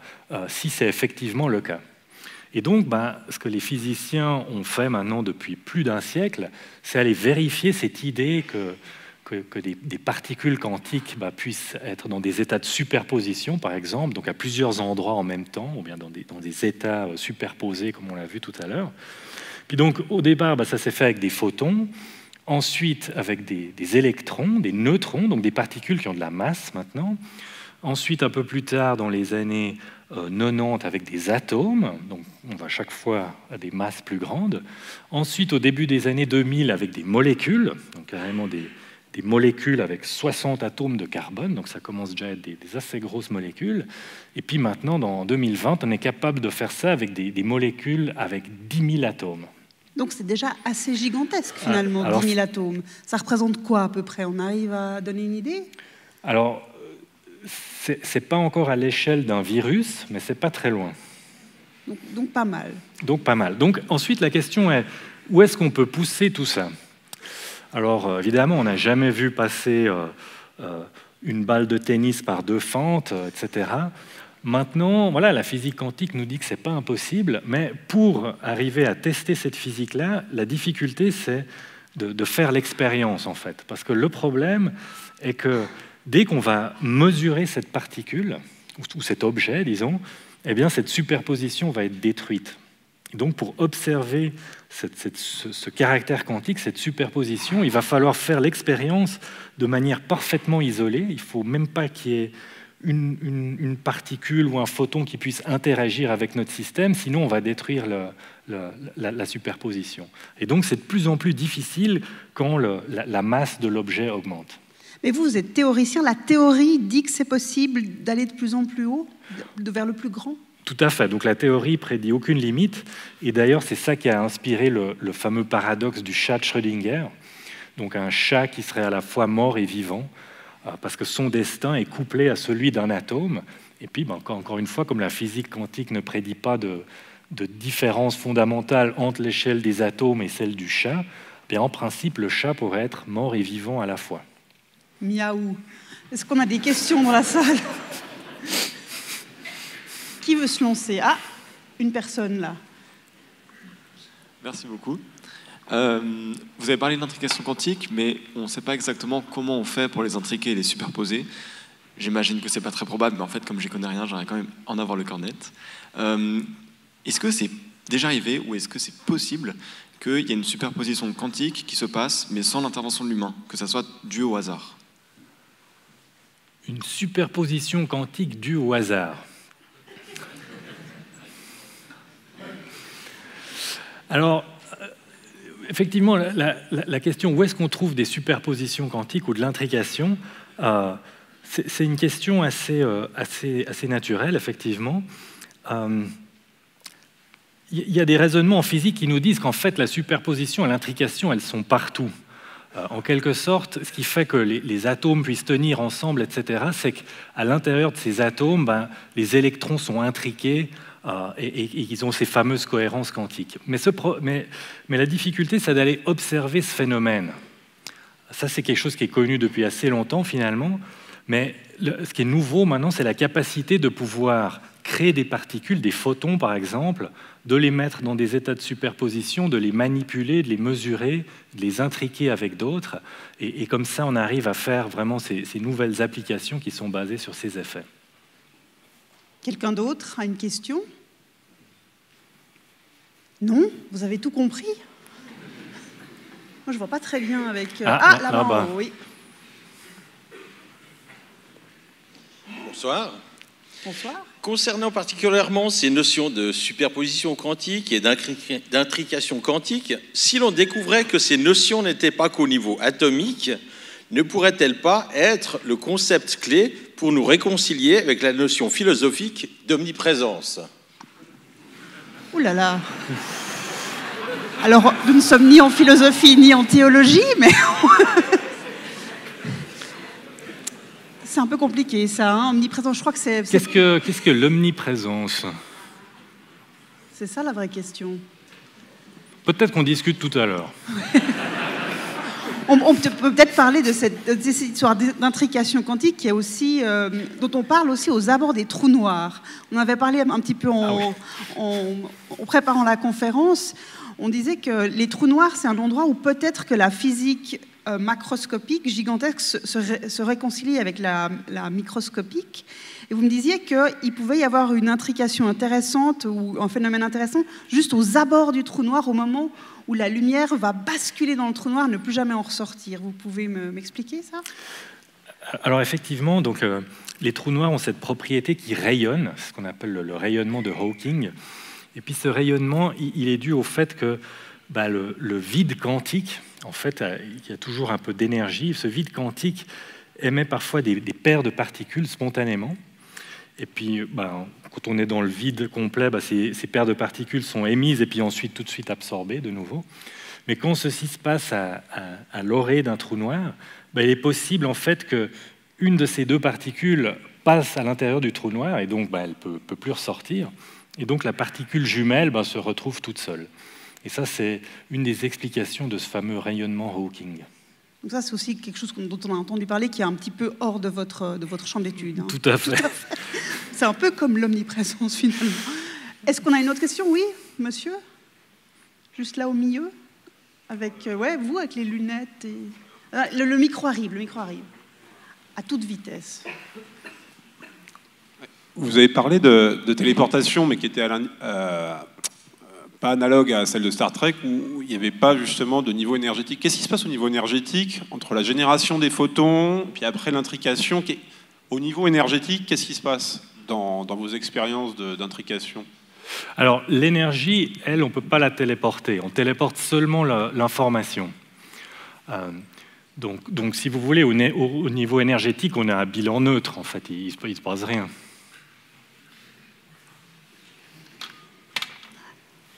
Speaker 3: si c'est effectivement le cas. Et donc, ce que les physiciens ont fait maintenant depuis plus d'un siècle, c'est aller vérifier cette idée que des particules quantiques puissent être dans des états de superposition, par exemple, donc à plusieurs endroits en même temps, ou bien dans des états superposés, comme on l'a vu tout à l'heure. Puis donc, au départ, ça s'est fait avec des photons, ensuite avec des électrons, des neutrons, donc des particules qui ont de la masse maintenant. Ensuite, un peu plus tard, dans les années 90, avec des atomes, donc on va chaque fois à des masses plus grandes. Ensuite, au début des années 2000, avec des molécules, donc carrément des molécules avec 60 atomes de carbone, donc ça commence déjà à être des assez grosses molécules. Et puis maintenant, en 2020, on est capable de faire ça avec des molécules avec 10 000 atomes.
Speaker 2: Donc c'est déjà assez gigantesque finalement, alors, 10 000 atomes. Ça représente quoi à peu près? On arrive à donner une idée?
Speaker 3: Alors, c'est pas encore à l'échelle d'un virus, mais c'est pas très loin.
Speaker 2: Donc pas mal.
Speaker 3: Donc pas mal. Donc ensuite, la question est, où est-ce qu'on peut pousser tout ça? Alors évidemment, on n'a jamais vu passer une balle de tennis par 2 fentes, etc. Maintenant, voilà, la physique quantique nous dit que ce n'est pas impossible, mais pour arriver à tester cette physique-là, la difficulté, c'est de faire l'expérience, en fait. Parce que le problème est que dès qu'on va mesurer cette particule, ou cet objet, disons, eh bien, cette superposition va être détruite. Et donc, pour observer ce caractère quantique, cette superposition, il va falloir faire l'expérience de manière parfaitement isolée. Il ne faut même pas qu'il y ait une particule ou un photon qui puisse interagir avec notre système, sinon on va détruire la superposition. Et donc, c'est de plus en plus difficile quand la masse de l'objet augmente.
Speaker 2: Mais vous êtes théoricien, la théorie dit que c'est possible d'aller de plus en plus haut, vers le plus grand?
Speaker 3: Tout à fait. Donc la théorie prédit aucune limite. Et d'ailleurs, c'est ça qui a inspiré le fameux paradoxe du chat de Schrödinger. Donc un chat qui serait à la fois mort et vivant, parce que son destin est couplé à celui d'un atome. Et puis, encore une fois, comme la physique quantique ne prédit pas de différence fondamentale entre l'échelle des atomes et celle du chat, bien, en principe, le chat pourrait être mort et vivant à la fois.
Speaker 2: Miaou. Est-ce qu'on a des questions dans la salle? Qui veut se lancer? Ah, une personne là.
Speaker 4: Merci beaucoup. Vous avez parlé d'intrication quantique, mais on ne sait pas exactement comment on fait pour les intriquer et les superposer. J'imagine que ce n'est pas très probable, mais en fait, comme je n'y connais rien, j'aimerais quand même en avoir le cœur net. Est-ce que c'est déjà arrivé ou est-ce que c'est possible qu'il y ait une superposition quantique qui se passe, mais sans l'intervention de l'humain, que ça soit dû au hasard?
Speaker 3: Une superposition quantique due au hasard. Alors, effectivement, la question où est-ce qu'on trouve des superpositions quantiques ou de l'intrication, c'est une question assez naturelle, effectivement. Il y a des raisonnements en physique qui nous disent qu'en fait, la superposition et l'intrication, elles sont partout. En quelque sorte, ce qui fait que les atomes puissent tenir ensemble, etc., c'est qu'à l'intérieur de ces atomes, les électrons sont intriqués et ils ont ces fameuses cohérences quantiques. Mais la difficulté, c'est d'aller observer ce phénomène. Ça, c'est quelque chose qui est connu depuis assez longtemps, finalement. Mais ce qui est nouveau maintenant, c'est la capacité de pouvoir créer des particules, des photons par exemple, de les mettre dans des états de superposition, de les manipuler, de les mesurer, de les intriquer avec d'autres. Et comme ça, on arrive à faire vraiment ces nouvelles applications qui sont basées sur ces effets.
Speaker 2: Quelqu'un d'autre a une question? Non? Vous avez tout compris? Moi, je ne vois pas très bien avec... là-bas, oui.
Speaker 5: Bonsoir.
Speaker 2: Bonsoir.
Speaker 5: Concernant particulièrement ces notions de superposition quantique et d'intrication quantique, si l'on découvrait que ces notions n'étaient pas qu'au niveau atomique, ne pourrait-elle pas être le concept clé pour nous réconcilier avec la notion philosophique d'omniprésence?
Speaker 2: Ouh là là. Alors, nous ne sommes ni en philosophie ni en théologie, mais... C'est un peu compliqué, ça, hein, omniprésence. Je crois que c'est...
Speaker 3: Qu'est-ce que l'omniprésence?
Speaker 2: C'est ça la vraie question.
Speaker 3: Peut-être qu'on discute tout à l'heure.
Speaker 2: On peut peut-être parler de cette histoire d'intrication quantique qui est aussi, dont on parle aussi aux abords des trous noirs. On avait parlé un petit peu en préparant la conférence. On disait que les trous noirs, c'est un endroit où peut-être que la physique macroscopique, gigantesque, se réconcilie avec la microscopique. Et vous me disiez qu'il pouvait y avoir une intrication intéressante ou un phénomène intéressant juste aux abords du trou noir, au moment où la lumière va basculer dans le trou noir, ne plus jamais en ressortir. Vous pouvez m'expliquer ça?
Speaker 3: Alors effectivement, donc, les trous noirs ont cette propriété qui rayonne, ce qu'on appelle le rayonnement de Hawking. Et puis ce rayonnement, il est dû au fait que le vide quantique, en fait, il y a toujours un peu d'énergie. Ce vide quantique émet parfois des paires de particules spontanément. Et puis, quand on est dans le vide complet, ces paires de particules sont émises et puis ensuite tout de suite absorbées de nouveau. Mais quand ceci se passe à l'orée d'un trou noir, il est possible en fait qu'une de ces deux particules passe à l'intérieur du trou noir et donc elle ne peut plus ressortir. Et donc la particule jumelle se retrouve toute seule. Et ça, c'est une des explications de ce fameux rayonnement Hawking.
Speaker 2: Donc ça, c'est aussi quelque chose dont on a entendu parler, qui est un petit peu hors de votre champ d'études. Hein.
Speaker 3: Tout à fait.
Speaker 2: C'est un peu comme l'omniprésence, finalement. Est-ce qu'on a une autre question? Oui, monsieur? Juste là au milieu? Avec, vous, avec les lunettes et... Le micro arrive, à toute vitesse.
Speaker 6: Vous avez parlé de téléportation, mais qui était pas analogue à celle de Star Trek, où il n'y avait pas justement de niveau énergétique. Qu'est-ce qui se passe au niveau énergétique entre la génération des photons, puis après l'intrication? Au niveau énergétique, qu'est-ce qui se passe dans vos expériences d'intrication?
Speaker 3: Alors, l'énergie, elle, on ne peut pas la téléporter. On téléporte seulement l'information. Donc, si vous voulez, au niveau énergétique, on a un bilan neutre, en fait. Il ne se passe rien.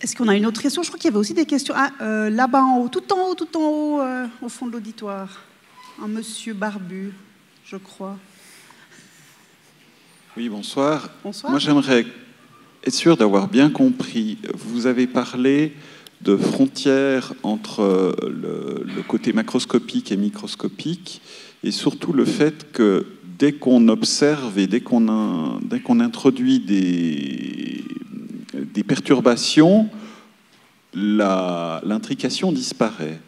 Speaker 2: Est-ce qu'on a une autre question? Je crois qu'il y avait aussi des questions. Là-bas en haut, tout en haut, au fond de l'auditoire. Un monsieur barbu, je crois.
Speaker 7: Oui, bonsoir.
Speaker 2: Bonsoir.
Speaker 7: Moi, j'aimerais être sûr d'avoir bien compris. Vous avez parlé de frontières entre le côté macroscopique et microscopique, et surtout le fait que dès qu'on observe et dès qu'on introduit des perturbations, l'intrication disparaît.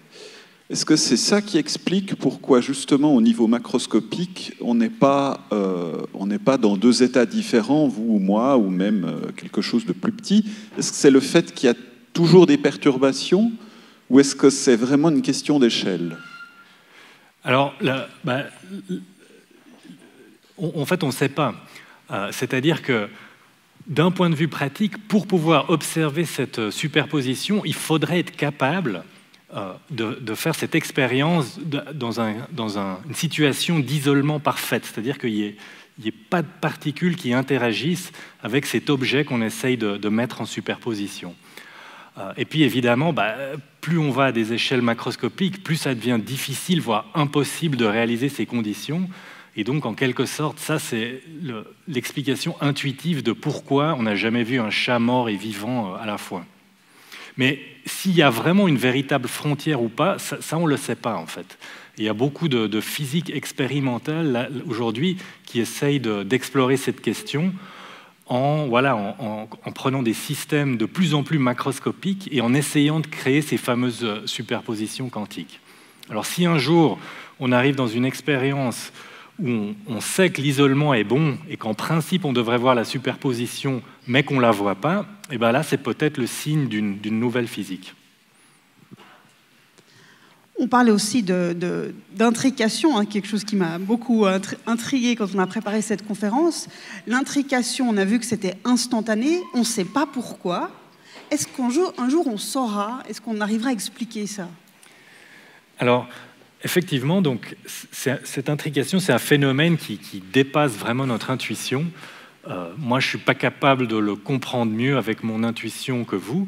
Speaker 7: Est-ce que c'est ça qui explique pourquoi, justement, au niveau macroscopique, on n'est pas dans deux états différents, vous ou moi, ou même quelque chose de plus petit? Est-ce que c'est le fait qu'il y a toujours des perturbations, ou est-ce que c'est vraiment une question d'échelle?
Speaker 3: Alors, en fait, on ne sait pas. C'est-à-dire que, d'un point de vue pratique, pour pouvoir observer cette superposition, il faudrait être capable de faire cette expérience dans une situation d'isolement parfaite, c'est-à-dire qu'il n'y ait pas de particules qui interagissent avec cet objet qu'on essaye de mettre en superposition. Et puis évidemment, plus on va à des échelles macroscopiques, plus ça devient difficile, voire impossible de réaliser ces conditions. Et donc, en quelque sorte, ça, c'est l'explication intuitive de pourquoi on n'a jamais vu un chat mort et vivant à la fois. Mais s'il y a vraiment une véritable frontière ou pas, ça on ne le sait pas, en fait. Il y a beaucoup de physique expérimentale aujourd'hui qui essayent d'explorer cette question en prenant des systèmes de plus en plus macroscopiques et en essayant de créer ces fameuses superpositions quantiques. Alors, si un jour, on arrive dans une expérience où on sait que l'isolement est bon et qu'en principe, on devrait voir la superposition, mais qu'on ne la voit pas, et bien là, c'est peut-être le signe d'une nouvelle physique.
Speaker 2: On parlait aussi d'intrication, quelque chose qui m'a beaucoup intrigué quand on a préparé cette conférence. L'intrication, on a vu que c'était instantané, on ne sait pas pourquoi. Est-ce qu'un jour on saura, est-ce qu'on arrivera à expliquer ça? Alors,
Speaker 3: effectivement, donc, cette intrication, c'est un phénomène qui dépasse vraiment notre intuition. Moi, je ne suis pas capable de le comprendre mieux avec mon intuition que vous.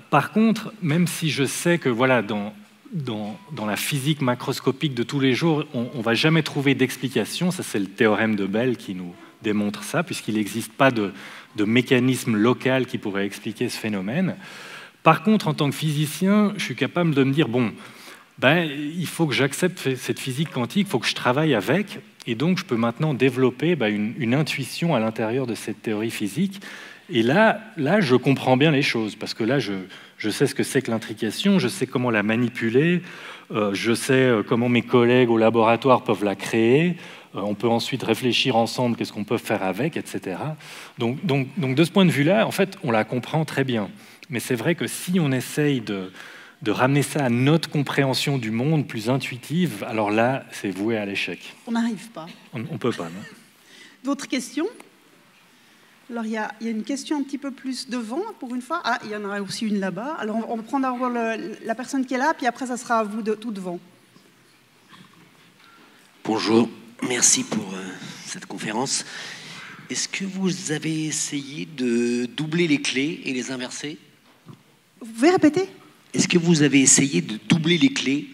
Speaker 3: Par contre, même si je sais que dans la physique macroscopique de tous les jours, on ne va jamais trouver d'explication, ça c'est le théorème de Bell qui nous démontre ça, puisqu'il n'existe pas de mécanisme local qui pourrait expliquer ce phénomène. Par contre, en tant que physicien, je suis capable de me dire, il faut que j'accepte cette physique quantique, il faut que je travaille avec, et donc je peux maintenant développer une intuition à l'intérieur de cette théorie physique. Et là, je comprends bien les choses, parce que là, je sais ce que c'est que l'intrication, je sais comment la manipuler, je sais comment mes collègues au laboratoire peuvent la créer, on peut ensuite réfléchir ensemble qu'est-ce qu'on peut faire avec, etc. Donc de ce point de vue-là, en fait, on la comprend très bien. Mais c'est vrai que si on essaye de ramener ça à notre compréhension du monde plus intuitive, alors là, c'est voué à l'échec.
Speaker 2: On n'arrive pas.
Speaker 3: On ne peut pas, non.
Speaker 2: D'autres questions? Alors, il y a une question un petit peu plus devant, pour une fois. Ah, il y en a aussi une là-bas. Alors, on va prendre d'abord la personne qui est là, puis après, ça sera à vous tout devant.
Speaker 8: Bonjour, merci pour cette conférence. Est-ce que vous avez essayé de doubler les clés et les inverser?
Speaker 2: Vous pouvez répéter?
Speaker 8: Est-ce que vous avez essayé de doubler les clés,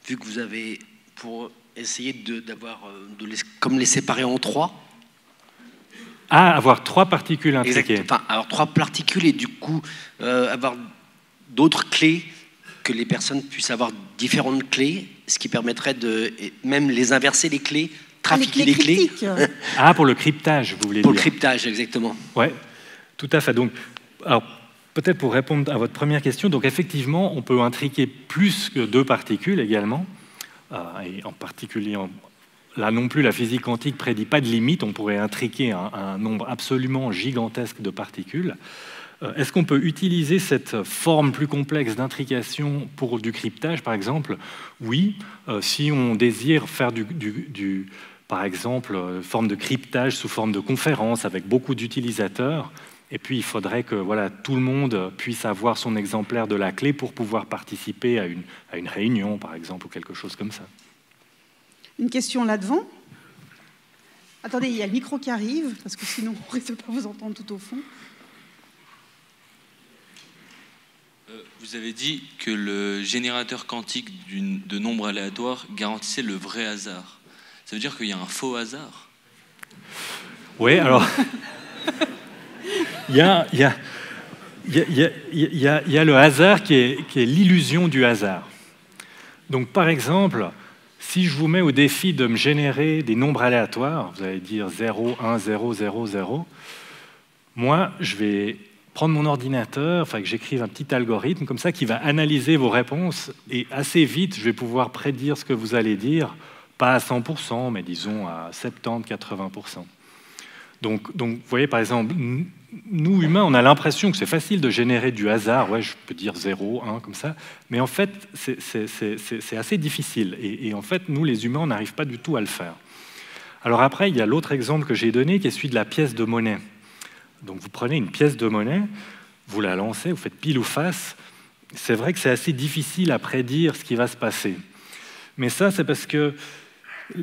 Speaker 8: vu que vous avez, pour essayer comme les séparer en 3?
Speaker 3: Ah, avoir 3 particules intriquées.
Speaker 8: Exactement. Alors 3 particules et du coup avoir d'autres clés, que les personnes puissent avoir différentes clés, ce qui permettrait de même les inverser les clés, trafiquer les clés.
Speaker 3: Ah, pour le cryptage, vous voulez dire?
Speaker 8: Pour le cryptage, exactement.
Speaker 3: Oui, tout à fait. Donc, alors, peut-être pour répondre à votre première question, donc effectivement, on peut intriquer plus que 2 particules également, et en particulier, là non plus, la physique quantique prédit pas de limite, on pourrait intriquer un nombre absolument gigantesque de particules. Est-ce qu'on peut utiliser cette forme plus complexe d'intrication pour du cryptage, par exemple? Oui, si on désire faire par exemple, forme de cryptage sous forme de conférence avec beaucoup d'utilisateurs, et puis il faudrait que voilà, tout le monde puisse avoir son exemplaire de la clé pour pouvoir participer à une réunion, par exemple, ou quelque chose comme ça.
Speaker 2: Une question là devant. Attendez, il y a le micro qui arrive, parce que sinon on ne risque pas vous entendre tout au fond.
Speaker 9: Vous avez dit que le générateur quantique de nombres aléatoires garantissait le vrai hasard. Ça veut dire qu'il y a un faux hasard?
Speaker 3: Oui, alors... il y a le hasard qui est l'illusion du hasard. Donc, par exemple, si je vous mets au défi de me générer des nombres aléatoires, vous allez dire 0, 1, 0, 0, 0, moi, je vais prendre mon ordinateur, enfin que j'écrive un petit algorithme comme ça qui va analyser vos réponses et assez vite, je vais pouvoir prédire ce que vous allez dire, pas à 100%, mais disons à 70-80%. Donc, vous voyez, par exemple, nous, humains, on a l'impression que c'est facile de générer du hasard. Ouais, je peux dire 0, 1, comme ça. Mais en fait, c'est assez difficile. Et en fait, nous, les humains, on n'arrive pas du tout à le faire. Alors après, il y a l'autre exemple que j'ai donné, qui est celui de la pièce de monnaie. Donc, vous prenez une pièce de monnaie, vous la lancez, vous faites pile ou face. C'est vrai que c'est assez difficile à prédire ce qui va se passer. Mais ça, c'est parce que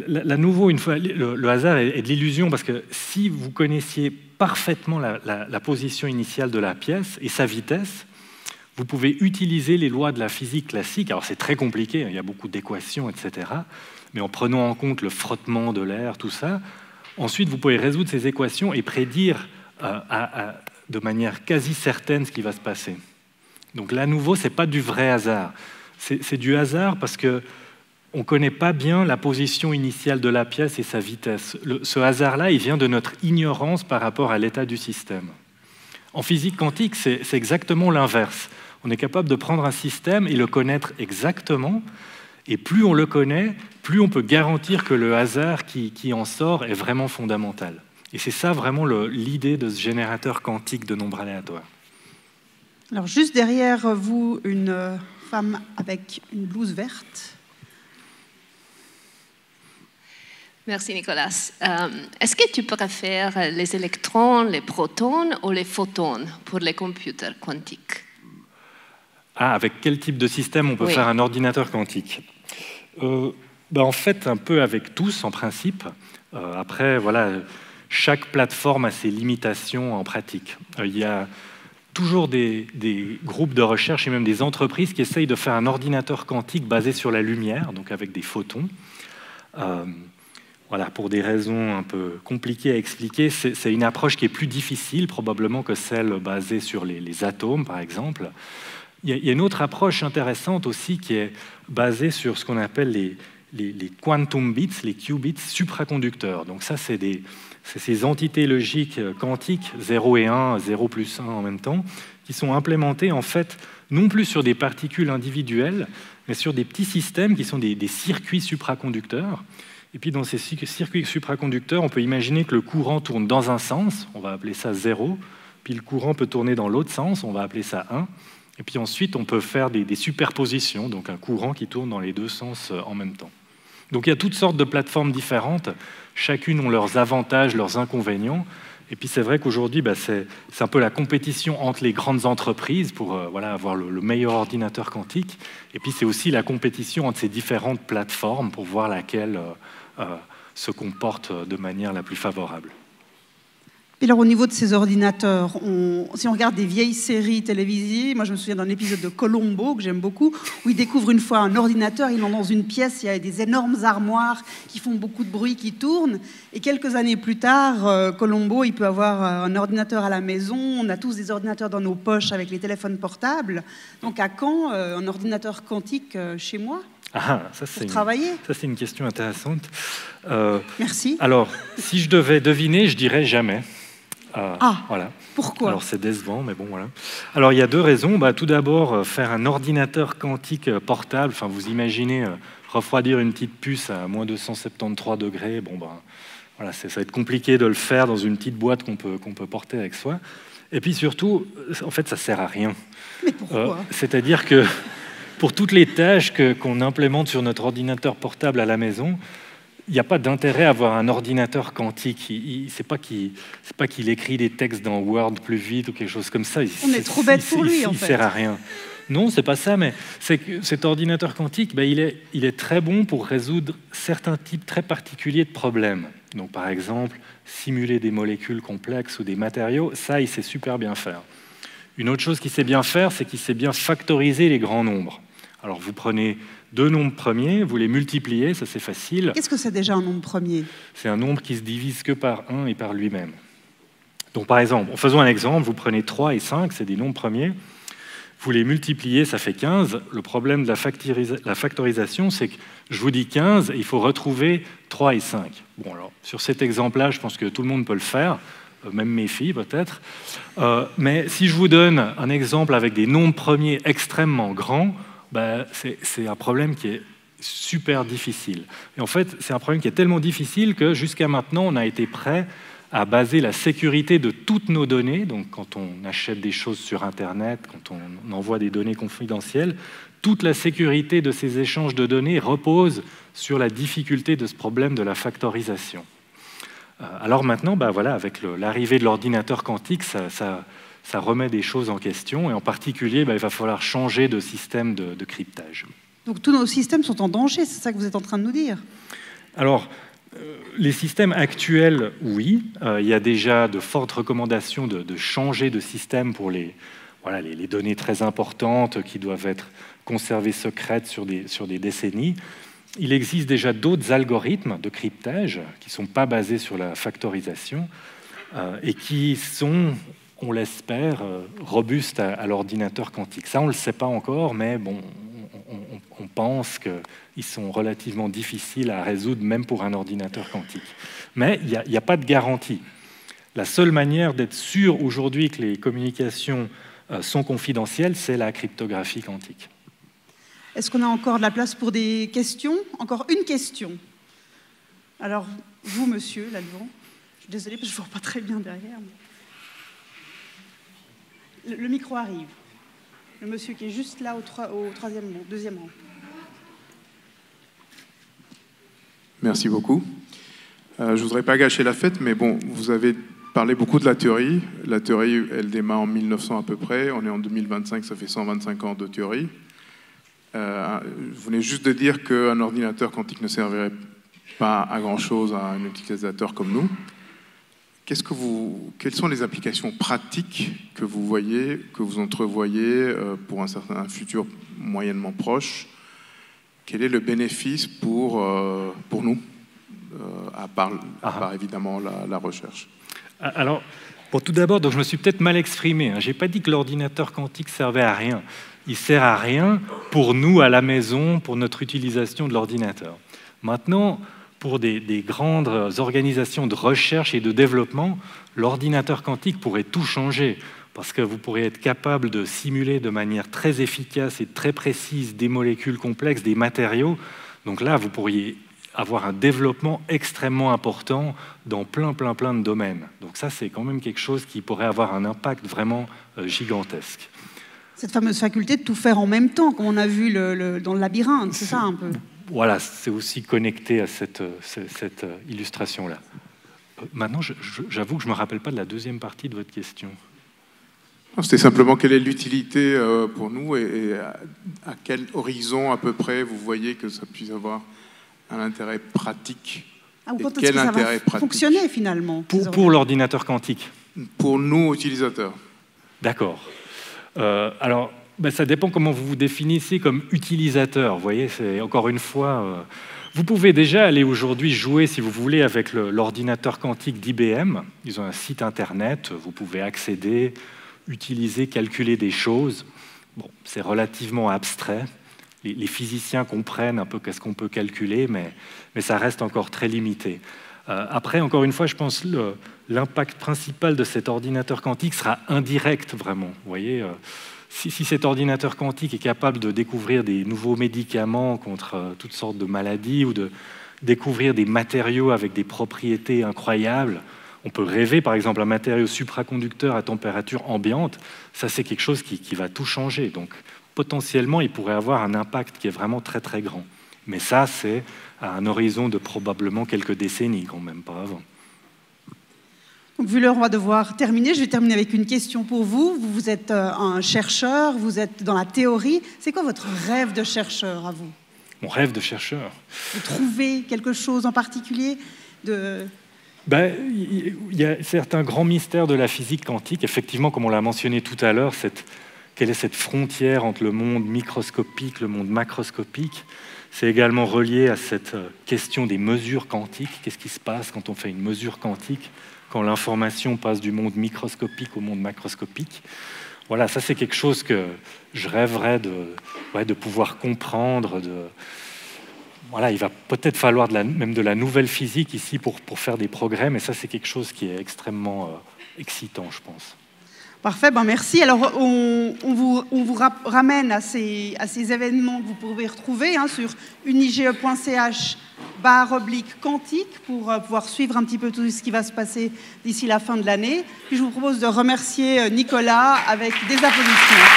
Speaker 3: à nouveau, une fois, le hasard est de l'illusion, parce que si vous connaissiez parfaitement la position initiale de la pièce et sa vitesse, vous pouvez utiliser les lois de la physique classique. Alors c'est très compliqué, il y a beaucoup d'équations, etc. Mais en prenant en compte le frottement de l'air, tout ça, ensuite vous pouvez résoudre ces équations et prédire de manière quasi certaine ce qui va se passer. Donc là, à nouveau, ce n'est pas du vrai hasard. C'est du hasard parce que on ne connaît pas bien la position initiale de la pièce et sa vitesse. Ce hasard-là, il vient de notre ignorance par rapport à l'état du système. En physique quantique, c'est exactement l'inverse. On est capable de prendre un système et le connaître exactement, et plus on le connaît, plus on peut garantir que le hasard qui en sort est vraiment fondamental. Et c'est ça vraiment l'idée de ce générateur quantique de nombres aléatoires.
Speaker 2: Alors juste derrière vous, une femme avec une blouse verte.
Speaker 10: Merci Nicolas. Est-ce que tu préfères les électrons, les protons ou les photons pour les computers quantiques?
Speaker 3: Ah, avec quel type de système on peut faire un ordinateur quantique? En fait, un peu avec tous en principe. Après, voilà, chaque plateforme a ses limitations en pratique. Il y a toujours des groupes de recherche et même des entreprises qui essayent de faire un ordinateur quantique basé sur la lumière, donc avec des photons. Voilà, pour des raisons un peu compliquées à expliquer, c'est une approche qui est plus difficile probablement que celle basée sur les atomes, par exemple. Il y a une autre approche intéressante aussi qui est basée sur ce qu'on appelle les quantum bits, les qubits supraconducteurs. Donc ça, c'est ces entités logiques quantiques, 0 et 1, 0 plus 1 en même temps, qui sont implémentées en fait non plus sur des particules individuelles, mais sur des petits systèmes qui sont des circuits supraconducteurs. Et puis dans ces circuits supraconducteurs, on peut imaginer que le courant tourne dans un sens, on va appeler ça 0, puis le courant peut tourner dans l'autre sens, on va appeler ça 1, et puis ensuite on peut faire des superpositions, donc un courant qui tourne dans les deux sens en même temps. Donc il y a toutes sortes de plateformes différentes, chacune ont leurs avantages, leurs inconvénients, Et puis c'est vrai qu'aujourd'hui, c'est un peu la compétition entre les grandes entreprises pour avoir le meilleur ordinateur quantique. Et puis c'est aussi la compétition entre ces différentes plateformes pour voir laquelle se comporte de manière la plus favorable.
Speaker 2: Et alors au niveau de ces ordinateurs, si on regarde des vieilles séries télévisées, moi je me souviens d'un épisode de Columbo que j'aime beaucoup, où il découvre une fois un ordinateur, il entre dans une pièce, il y a des énormes armoires qui font beaucoup de bruit, qui tournent, et quelques années plus tard, Columbo, il peut avoir un ordinateur à la maison, on a tous des ordinateurs dans nos poches avec les téléphones portables, donc à quand un ordinateur quantique chez moi ?
Speaker 3: Ça c'est une question intéressante.
Speaker 2: Merci.
Speaker 3: Alors, si je devais deviner, je dirais jamais. Voilà.
Speaker 2: Pourquoi ?
Speaker 3: Alors c'est décevant, mais bon voilà. Alors il y a 2 raisons. Tout d'abord, faire un ordinateur quantique portable. Enfin, vous imaginez refroidir une petite puce à moins 273 degrés. Voilà, ça va être compliqué de le faire dans une petite boîte qu'on peut porter avec soi. Et puis surtout, en fait, ça sert à rien.
Speaker 2: Mais pourquoi ?
Speaker 3: C'est-à-dire que pour toutes les tâches qu'on implémente sur notre ordinateur portable à la maison, il n'y a pas d'intérêt à avoir un ordinateur quantique. C'est pas qu'il écrit des textes dans Word plus vite ou quelque chose comme ça.
Speaker 2: On est trop bête pour lui, en fait.
Speaker 3: Il ne sert à rien. Non, c'est pas ça, mais c'est que cet ordinateur quantique, il est très bon pour résoudre certains types très particuliers de problèmes. Donc, par exemple, simuler des molécules complexes ou des matériaux, ça, il sait super bien faire. Une autre chose qu'il sait bien faire, c'est qu'il sait bien factoriser les grands nombres. Alors, vous prenez 2 nombres premiers, vous les multipliez, ça c'est facile.
Speaker 2: Qu'est-ce que c'est déjà un nombre premier ?
Speaker 3: C'est un nombre qui se divise que par 1 et par lui-même. Donc par exemple, faisons un exemple, vous prenez 3 et 5, c'est des nombres premiers, vous les multipliez, ça fait 15. Le problème de la factorisation, c'est que je vous dis 15 et il faut retrouver 3 et 5. Bon alors, sur cet exemple-là, je pense que tout le monde peut le faire, même mes filles peut-être. Mais si je vous donne un exemple avec des nombres premiers extrêmement grands, c'est un problème qui est super difficile. Et en fait, c'est un problème qui est tellement difficile que jusqu'à maintenant, on a été prêt à baser la sécurité de toutes nos données, donc quand on achète des choses sur Internet, quand on envoie des données confidentielles, toute la sécurité de ces échanges de données repose sur la difficulté de ce problème de la factorisation. Alors maintenant, avec l'arrivée de l'ordinateur quantique, ça remet des choses en question, et en particulier, il va falloir changer de système de cryptage.
Speaker 2: Donc tous nos systèmes sont en danger, c'est ça que vous êtes en train de nous dire ?
Speaker 3: Alors, les systèmes actuels, oui. Il y a déjà de fortes recommandations de changer de système pour les données très importantes qui doivent être conservées secrètes sur des décennies. Il existe déjà d'autres algorithmes de cryptage qui ne sont pas basés sur la factorisation et qui sont, on l'espère, robustes à l'ordinateur quantique. Ça, on ne le sait pas encore, mais bon, on pense qu'ils sont relativement difficiles à résoudre, même pour un ordinateur quantique. Mais il n'y a pas de garantie. La seule manière d'être sûr aujourd'hui que les communications sont confidentielles, c'est la cryptographie quantique.
Speaker 2: Est-ce qu'on a encore de la place pour des questions ? Encore une question. Alors, vous, monsieur, là devant, je suis désolée parce que je ne vois pas très bien derrière. Mais... Le micro arrive. Le monsieur qui est juste là au deuxième rang.
Speaker 11: Merci beaucoup. Je ne voudrais pas gâcher la fête, mais bon, vous avez parlé beaucoup de la théorie. La théorie, elle démarre en 1900 à peu près. On est en 2025, ça fait 125 ans de théorie. Vous venez juste de dire qu'un ordinateur quantique ne servirait pas à grand-chose à un utilisateur comme nous. Quelles sont les applications pratiques que vous voyez, que vous entrevoyez pour un futur moyennement proche? Quel est le bénéfice pour nous, à part évidemment la recherche?
Speaker 3: Alors, tout d'abord, je me suis peut-être mal exprimé. Je n'ai pas dit que l'ordinateur quantique servait à rien. Il sert à rien pour nous à la maison, pour notre utilisation de l'ordinateur. Maintenant, pour des grandes organisations de recherche et de développement, l'ordinateur quantique pourrait tout changer, parce que vous pourriez être capable de simuler de manière très efficace et très précise des molécules complexes, des matériaux. Donc là, vous pourriez avoir un développement extrêmement important dans plein de domaines. Donc ça, c'est quand même quelque chose qui pourrait avoir un impact vraiment gigantesque.
Speaker 2: Cette fameuse faculté de tout faire en même temps, comme on a vu dans le labyrinthe, c'est ça un peu?
Speaker 3: Voilà, c'est aussi connecté à cette illustration-là. Maintenant, j'avoue que je ne me rappelle pas de la deuxième partie de votre question.
Speaker 11: C'était simplement quelle est l'utilité pour nous et à quel horizon à peu près vous voyez que ça puisse avoir un intérêt pratique.
Speaker 2: Ah, quand est-ce que ça va fonctionner finalement
Speaker 3: pour l'ordinateur quantique?
Speaker 11: Pour nous, utilisateurs.
Speaker 3: D'accord. Alors, ça dépend comment vous vous définissez comme utilisateur. Vous voyez, c'est encore une fois... vous pouvez déjà aller aujourd'hui jouer, si vous voulez, avec l'ordinateur quantique d'IBM. Ils ont un site internet, vous pouvez accéder, utiliser, calculer des choses. Bon, c'est relativement abstrait. Les physiciens comprennent un peu qu'est-ce qu'on peut calculer, mais ça reste encore très limité. Après, encore une fois, je pense que l'impact principal de cet ordinateur quantique sera indirect, vraiment. Vous voyez, si cet ordinateur quantique est capable de découvrir des nouveaux médicaments contre toutes sortes de maladies ou de découvrir des matériaux avec des propriétés incroyables, on peut rêver, par exemple, un matériau supraconducteur à température ambiante. Ça, c'est quelque chose qui va tout changer. Donc, potentiellement, il pourrait avoir un impact qui est vraiment très, très grand. Mais ça, c'est à un horizon de probablement quelques décennies, quand même, pas avant.
Speaker 2: Donc, vu l'heure, on va devoir terminer. Je vais terminer avec une question pour vous. Vous êtes un chercheur, vous êtes dans la théorie. C'est quoi votre rêve de chercheur à vous?
Speaker 3: Mon rêve de chercheur?
Speaker 2: Vous trouvez quelque chose en particulier de...
Speaker 3: Il y a certains grands mystères de la physique quantique. Effectivement, comme on l'a mentionné tout à l'heure, quelle est cette frontière entre le monde microscopique, le monde macroscopique? C'est également relié à cette question des mesures quantiques. Qu'est-ce qui se passe quand on fait une mesure quantique, quand l'information passe du monde microscopique au monde macroscopique? Voilà, ça c'est quelque chose que je rêverais de pouvoir comprendre. Voilà, il va peut-être falloir même de la nouvelle physique ici pour faire des progrès, mais ça c'est quelque chose qui est extrêmement excitant, je pense.
Speaker 2: Parfait, merci. Alors, on vous ramène à ces événements que vous pouvez retrouver sur unige.ch/quantique pour pouvoir suivre un petit peu tout ce qui va se passer d'ici la fin de l'année. Puis je vous propose de remercier Nicolas avec des applaudissements.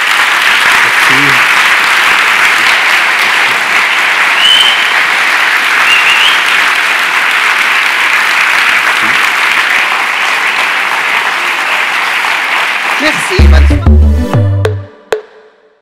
Speaker 2: Merci. Merci.